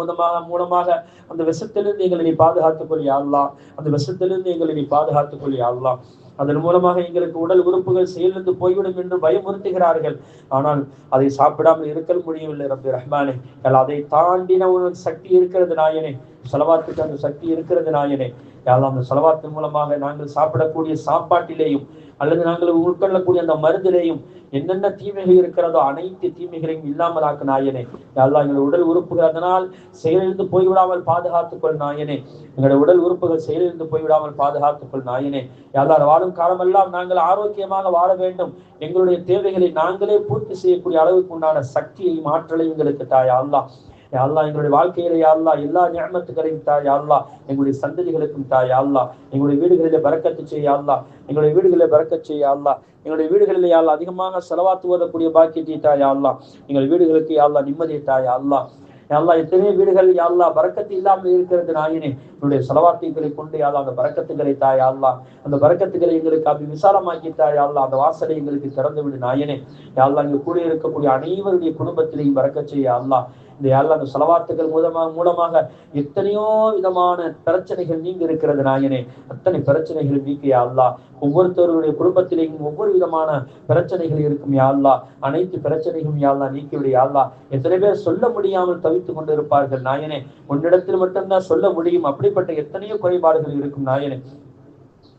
மூலமாக அந்த விஷத்திலிருந்து எங்களை நீ பாதுகாத்துக்கொள் யா அல்லாஹ். அந்த விஷத்திலிருந்து எங்களை நீ பாதுகாத்துக்கொள் யா அல்லாஹ். அதன் மூலமாக எங்களுக்கு உடல் உறுப்புகள் செயலிழந்து போய்விடும் என்று பயமுறுத்துகிறார்கள். ஆனால் அதை சாப்பிடாமல் இருக்க முடியவில்லை ரப்பி ரஹ்மானே. அதை தாண்டின ஒரு சக்தி இருக்கிறது நாயனே. ஸலவாத்துக்கு அந்த சக்தி இருக்கிறது நாயனே. யாழ்லா அந்த ஸலவாத்தின் மூலமாக நாங்கள் சாப்பிடக்கூடிய சாப்பாட்டிலேயும் அல்லது நாங்கள் உட்கொள்ளக்கூடிய அந்த மருந்திலேயும் என்னென்ன தீமைகள் இருக்கிறதோ அனைத்து தீமைகளையும் இல்லாமல் ஆக்கு நாயனே. யாழ்லா எங்களுடைய உடல் உறுப்புகள் அதனால் செயலிழந்து போய்விடாமல் பாதுகாத்துக்கொள் நாயனே. எங்களுடைய உடல் உறுப்புகள் செயலிழந்து போய்விடாமல் பாதுகாத்துக்கொள் நாயனே. யாழ்லா வாழும் காலமெல்லாம் நாங்கள் ஆரோக்கியமாக வாழ வேண்டும். எங்களுடைய தேவைகளை நாங்களே பூர்த்தி செய்யக்கூடிய அளவுக்கு உண்டான சக்தியையும் ஆற்றலையும் எங்களுக்கு தாய் அல்லாஹ். யா அல்லாஹ் எங்களுடைய வாழ்க்கையில யா அல்லாஹ் எல்லா நிஅமத்துகளையும் தா யா அல்லாஹ். எங்களுடைய சந்ததிகளுக்கும் தா யா அல்லாஹ். எங்களுடைய வீடுகளிலே பரக்கத்து செய் யா அல்லாஹ். எங்களுடைய வீடுகளிலே பரக்கத்து செய் யா அல்லாஹ். எங்களுடைய வீடுகளிலே யா அல்லாஹ் அதிகமாக ஸலவாத் ஓதக்கூடிய பாக்கியத்தை தா யா அல்லாஹ். எங்கள் வீடுகளுக்கு யா அல்லாஹ் நிம்மதியை தா யா அல்லாஹ். யா அல்லாஹ் எத்தனை வீடுகள் யா அல்லாஹ் பரக்கத்து இல்லாமல் இருக்கிறது நாயனே. என்னுடைய ஸலவாத்துகளை கொண்டு யா அல்லாஹ் அந்த பரக்கத்துகளை தா யா அல்லாஹ். அந்த பரக்கத்துகளை எங்களுக்கு அப்படி விசாலமாக்கி தா யா அல்லாஹ். அந்த வாசலை எங்களுக்கு திறந்து விடு நாயனே. யா அல்லாஹ் இங்கு கூட இருக்கக்கூடிய அனைவருடைய குடும்பத்திலையும் பரக்கத் செய் யா அல்லாஹ். இந்த யா அல்லாஹ் அந்த ஸலவாத்துகள் மூலமாக எத்தனையோ விதமான பிரச்சனைகள் நீங்க இருக்கிறது நாயனே. அத்தனை பிரச்சனைகள் நீக்கி யா அல்லாஹ். ஒவ்வொருத்தருடைய குடும்பத்திலேயும் ஒவ்வொரு விதமான பிரச்சனைகள் இருக்கும் யா அல்லாஹ். அனைத்து பிரச்சனைகளும் யா அல்லாஹ் நீக்கிவிடு யா அல்லாஹ். எத்தனை பேர் சொல்ல முடியாமல் தவித்துக் கொண்டிருப்பார்கள் நாயனே. உன்னிடத்தில் மட்டும்தான் சொல்ல முடியும். அப்படிப்பட்ட எத்தனையோ குறைபாடுகள் இருக்கும் நாயனே.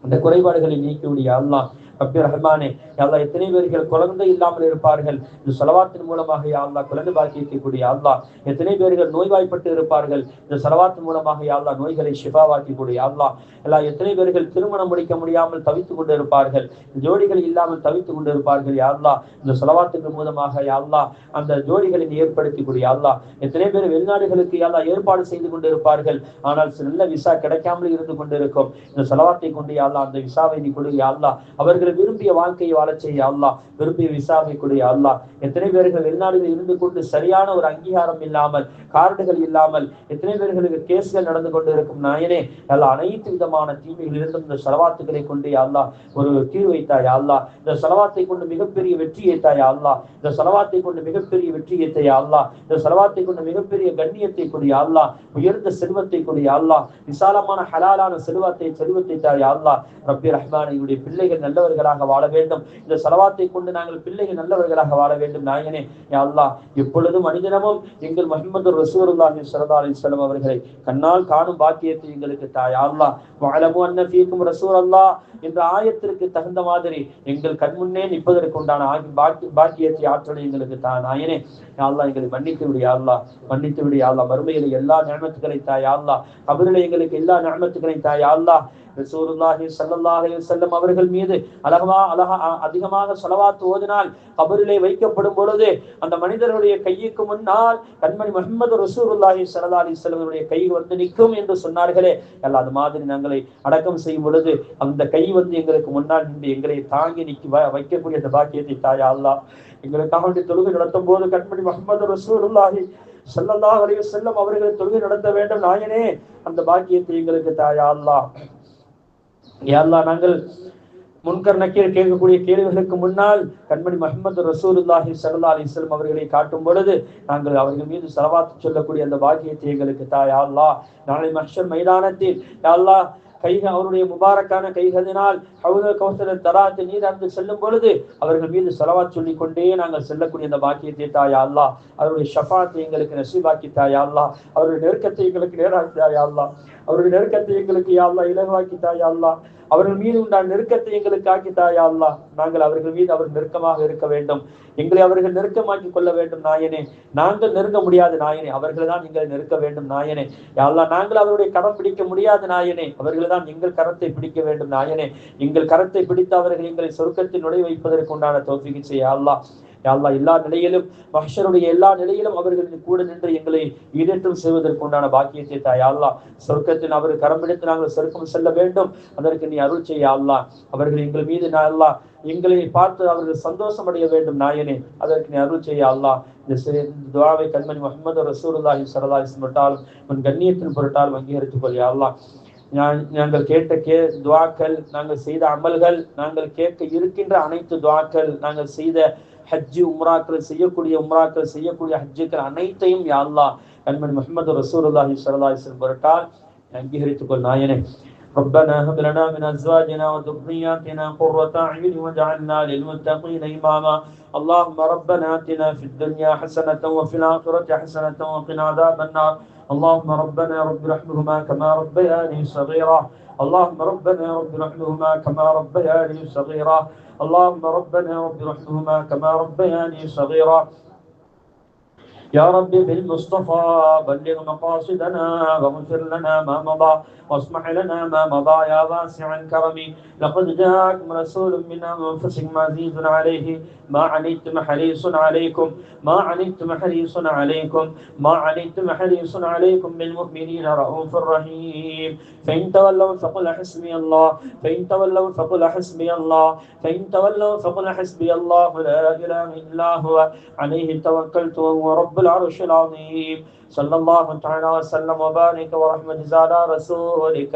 அந்த குறைபாடுகளை நீக்கிவிடு யா அல்லாஹ். ரப்பி ரஹ்மானே. யா அல்லாஹ் எத்தனை பேர்கள் குழந்தை இல்லாமல் இருப்பார்கள். இந்த ஸலவாத்தின் மூலமாக யா அல்லாஹ் குழந்தை பாக்கியத்தை கொடு யா அல்லாஹ். எத்தனை பேர்கள் நோய்வாய்ப்பட்டு இருப்பார்கள். இந்த ஸலவாத்தின் மூலமாக யா அல்லாஹ் நோய்களை ஷிஃபாவாக்கி கொடு யா அல்லாஹ். எல்லாம் எத்தனை பேர்கள் திருமணம் முடிக்க முடியாமல் தவித்துக் கொண்டிருப்பார்கள். ஜோடிகள் இல்லாமல் தவித்துக் கொண்டிருப்பார்கள் யா அல்லாஹ். இந்த ஸலவாத்தின் மூலமாக யா அல்லாஹ் அந்த ஜோடிகளை ஏற்படுத்தி கொடு யா அல்லாஹ். எத்தனை பேர் வெளிநாடுகளுக்கு யா அல்லாஹ் ஏற்பாடு செய்து கொண்டிருப்பார்கள். ஆனால் நல்ல விசா கிடைக்காமல் இருந்து கொண்டிருக்கும். இந்த ஸலவாத்தை கொண்டு யா அல்லாஹ் அந்த விசாவை நீ கொடு யா அல்லாஹ். அவர்கள் விரும்பிய வாழ்க்கையை வாழச் செய்ய அல்லாஹ். விரும்பிய விசாவை கொடு யா அல்லாஹ். எத்தனை பேர்கள் வெளிநாடுகளில் இருந்து கொண்டு சரியான ஒரு அங்கீகாரம் இல்லாமல், கார்டுகள் இல்லாமல் எத்தனை பேர்களுக்கு கேஸ்கள் நடந்து கொண்டு இருக்கும் நாயனே. அல்லாஹ் அனைத்து விதமான தீமைகள் இருந்தும் இந்த ஸலவாத்துகளை கொண்டு யா அல்லாஹ் ஒரு தீர்வை தா யா அல்லாஹ். இந்த ஸலவாத்தை கொண்டு மிகப்பெரிய வெற்றியை தா யா அல்லாஹ். இந்த ஸலவாத்தை கொண்டு மிகப்பெரிய வெற்றியை தா யா அல்லாஹ். இந்த ஸலவாத்தை கொண்டு மிகப்பெரிய கண்ணியத்தை கொடு யா அல்லாஹ். உயர்ந்த செல்வத்தை கொடு யா அல்லாஹ். விசாலமான ஹலாலான செல்வத்தை தா யா அல்லாஹ். ரப்பி ரஹ்மானே. என்னுடைய பிள்ளைகள் நல்லவர்களாக வாழ வேண்டும். இந்த ஸலவாத்தை கொண்டு நாங்கள் பிள்ளைகள் நல்லவர்களாக வாழ வேண்டும் நாயனே. யா அல்லாஹ் எப்பொழுதும் மனிதனமும் எங்கள் முஹம்மது ரசூலுல்லாஹி ஸல்லல்லாஹு அலைஹி வஸல்லம் அவர்களை கண்ணால் காணும் பாக்கியத்தை எங்களுக்கு தா யா அல்லாஹ். வஅலமு அன்ன ஃபீக்கும் ரசூலல்லாஹ் என்ற ஆயத்திற்கு தகுந்த மாதிரி எங்கள் கண்முன்னே நிற்பதற்கு உண்டான பாக்கியத்தை ஆற்றலை எங்களுக்கு தா நாயனே. யா அல்லாஹ் எங்களை மன்னித்து விடு யா அல்லாஹ். மன்னித்து விடு யா அல்லாஹ். மறுமையிலே எல்லா நிஅமத்துகளை தா யா அல்லாஹ். கபரிலே எங்களுக்கு எல்லா நிஅமத்துகளை தா யா அல்லாஹ். ரசூலுல்லாஹி ஸல்லல்லாஹு அலைஹி வஸல்லம் அவர்கள் மீது அதிகமாக ஸலவாத் ஓதினால் கபரிலே வைக்கப்படும் பொழுது அந்த மனிதர்களுடைய கைக்கு முன்னால் கண்மணி முஹம்மது ரசூலுல்லாஹி ஸல்லல்லாஹு அலைஹி வஸல்லம் அவருடைய கை வந்து நிற்கும் என்று சொன்னார்களே. அல்லாஹ் அது மாதிரி நாங்களை அடக்கம் செய்யும் பொழுது அந்த கை வந்து எங்களுக்கு முன்னால் நின்று எங்களை தாங்கி வைக்கக்கூடிய அந்த பாக்கியத்தை தா யா அல்லாஹ். எங்களுக்காக வேண்டி தொழுகை நடத்தும் போது கண்மணி முஹம்மது ரசூலுல்லாஹி ஸல்லல்லாஹு அலைஹி வஸல்லம் அவர்களை தொழுகை நடத்த வேண்டும் நாயனே. அந்த பாக்கியத்தை எங்களுக்கு தா யா அல்லாஹ். யா அல்லாஹ் நாங்கள் முன்கர் நக்கீர் கேட்கக்கூடிய கேள்விகளுக்கு முன்னால் கண்மணி முஹம்மது ரசூலுல்லாஹி ஸல்லல்லாஹு அலைஹி வஸல்லம் அவர்களை காட்டும் பொழுது நாங்கள் அவர்கள் மீது ஸலவாத் சொல்லக்கூடிய அந்த பாக்கியத்தை எங்களுக்கு தா யா அல்லாஹ். நாளை மஹ்ஷர் மைதானத்தில் யா அல்லாஹ் அவருடைய முபாரக்கான கைகளினால் ஹவுதுல் கௌசர் தராத்து நீர் அங்கு செல்லும் பொழுது அவர்கள் மீது ஸலவாத் சொல்லிக் கொண்டே நாங்கள் செல்லக்கூடிய அந்த பாக்கியத்தை தாயா அல்லாஹ். அவருடைய ஷஃபாத்தை எங்களுக்கு நசீபாக்கி தாயா அல்லாஹ். அவருடைய நெருக்கத்தை எங்களுக்கு நேராக்கி தாயா அல்லாஹ். அவருடைய நெருக்கத்தை எங்களுக்கு யா அல்லாஹ் இலகுவாக்கி தாயா அல்லாஹ். அவர்கள் மீது உண்டான நெருக்கத்தை எங்களுக்கு ஆக்கி தாயா அல்லாஹ். நாங்கள் அவர்கள் மீது அவர் நெருக்கமாக இருக்க வேண்டும், எங்களை அவர்கள் நெருக்கமாக்கி கொள்ள வேண்டும் நாயனே. நாங்கள் நெருங்க முடியாது நாயனே, அவர்கள் தான் எங்களை நெருக்க வேண்டும் நாயனே. யா அல்லாஹ் நாங்கள் அவருடைய கரம் பிடிக்க முடியாது நாயனே, அவர்கள் தான் எங்கள் கரத்தை பிடிக்க வேண்டும் நாயனே. எங்கள் கரத்தை பிடித்து அவர்கள் எங்களை சொர்க்கத்தில் நுழை வைப்பதற்கு உண்டான தௌஃபீக் செய்ய யா அல்லாஹ். யா அல்லாஹ் எல்லா நிலையிலும் மஹ்ஷருடைய எல்லா நிலையிலும் அவர்களின் கூட நின்று எங்களை ஈடேற்றம் செய்வதற்கு உண்டான பாக்கியத்தை தாயா அல்லாஹ். சொர்க்கத்தில் அவர் கரம் பிடித்து நாங்கள் சொர்க்கம் செல்ல வேண்டும், அதற்கு நீ அருள் செய்ய அல்லாஹ். அவர்கள் எங்கள் மீது அல்லாஹ் எங்களை பார்த்து அவர்கள் சந்தோஷம் அடைய வேண்டும் நாயனே, அதற்கு நீ அருள் செய்ய அல்லாஹ். இந்த துஆவை கண்மணி முஹம்மது ரசூலுல்லாஹி ஸல்லல்லாஹு அலைஹி வஸல்லம் உன் கண்ணியத்தின் பொருட்டால் அங்கீகரித்துக் கொள் யா அல்லாஹ். நாங்கள் கேட்ட துஆக்கள், நாங்கள் செய்த அமல்கள், நாங்கள் கேட்க இருக்கின்ற அனைத்து துஆக்கள், நாங்கள் செய்த ஹஜ்ஜு உம்ராக்கள் செய்யக்கூடிய ஹஜ்ஜுக்கள் அனைத்தையும் யா அல்லாஹ் கண்மணி முஹம்மது ரசூலுல்லாஹி ஸல்லல்லாஹு அலைஹி வஸல்லம் பொருட்டால் அங்கீகரித்துக் கொள் நாயனே. ربنا هب لنا من ازواجنا وذرياتنا قرة اعين واجعلنا للمتقين اماما. اللهم ربنا آتنا في الدنيا حسنة وفي الآخرة حسنة وقنا عذاب النار. اللهم ربنا رب ارحمهما كما ربياني صغيرا. اللهم ربنا رب ارحمهما كما ربياني صغيرا. اللهم ربنا رب ارحمهما كما ربياني صغيرا. يا رب بالمصطفى بلغ مقاصدنا واغفر لنا ما مضى واسمح لنا ما مضى يا واسع الكرم. لقد جاءكم رسول من انفسكم عزيز عليه ما عنتم حريص عليكم حريص عليكم بالمؤمنين رؤوف رحيم. فإن تولوا فقل حسبي الله لا إله إلا هو عليه توكلت وهو رب العرش العظيم. صلى الله تعالى وسلم وبارك ورحمة على رسولك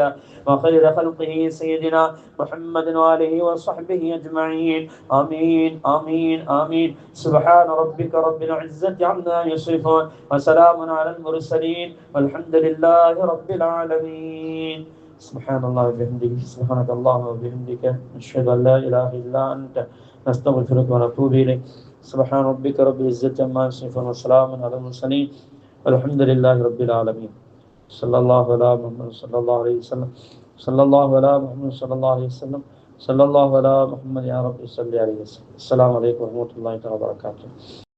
وخير خلقه سيدنا محمد وآله وصحبه أجمعين. آمين آمين آمين. سبحان ربك رب العزة عما يصفون وسلام على المرسلين والحمد لله رب العالمين. سبحان الله وبحمده سبحانك اللهم وبحمدك نشهد أن لا إله إلا أنت نستغفرك ونتوب إليك. سبحان ربك رب العزة عما يصفون وسلام على المرسلين والحمد لله رب العالمين. صلى الله على محمد صلى الله عليه وسلم. صلى الله على محمد صلى الله عليه وسلم. صلى الله على محمد يا رب صل عليه وسلم. السلام عليكم ورحمة الله وبركاته.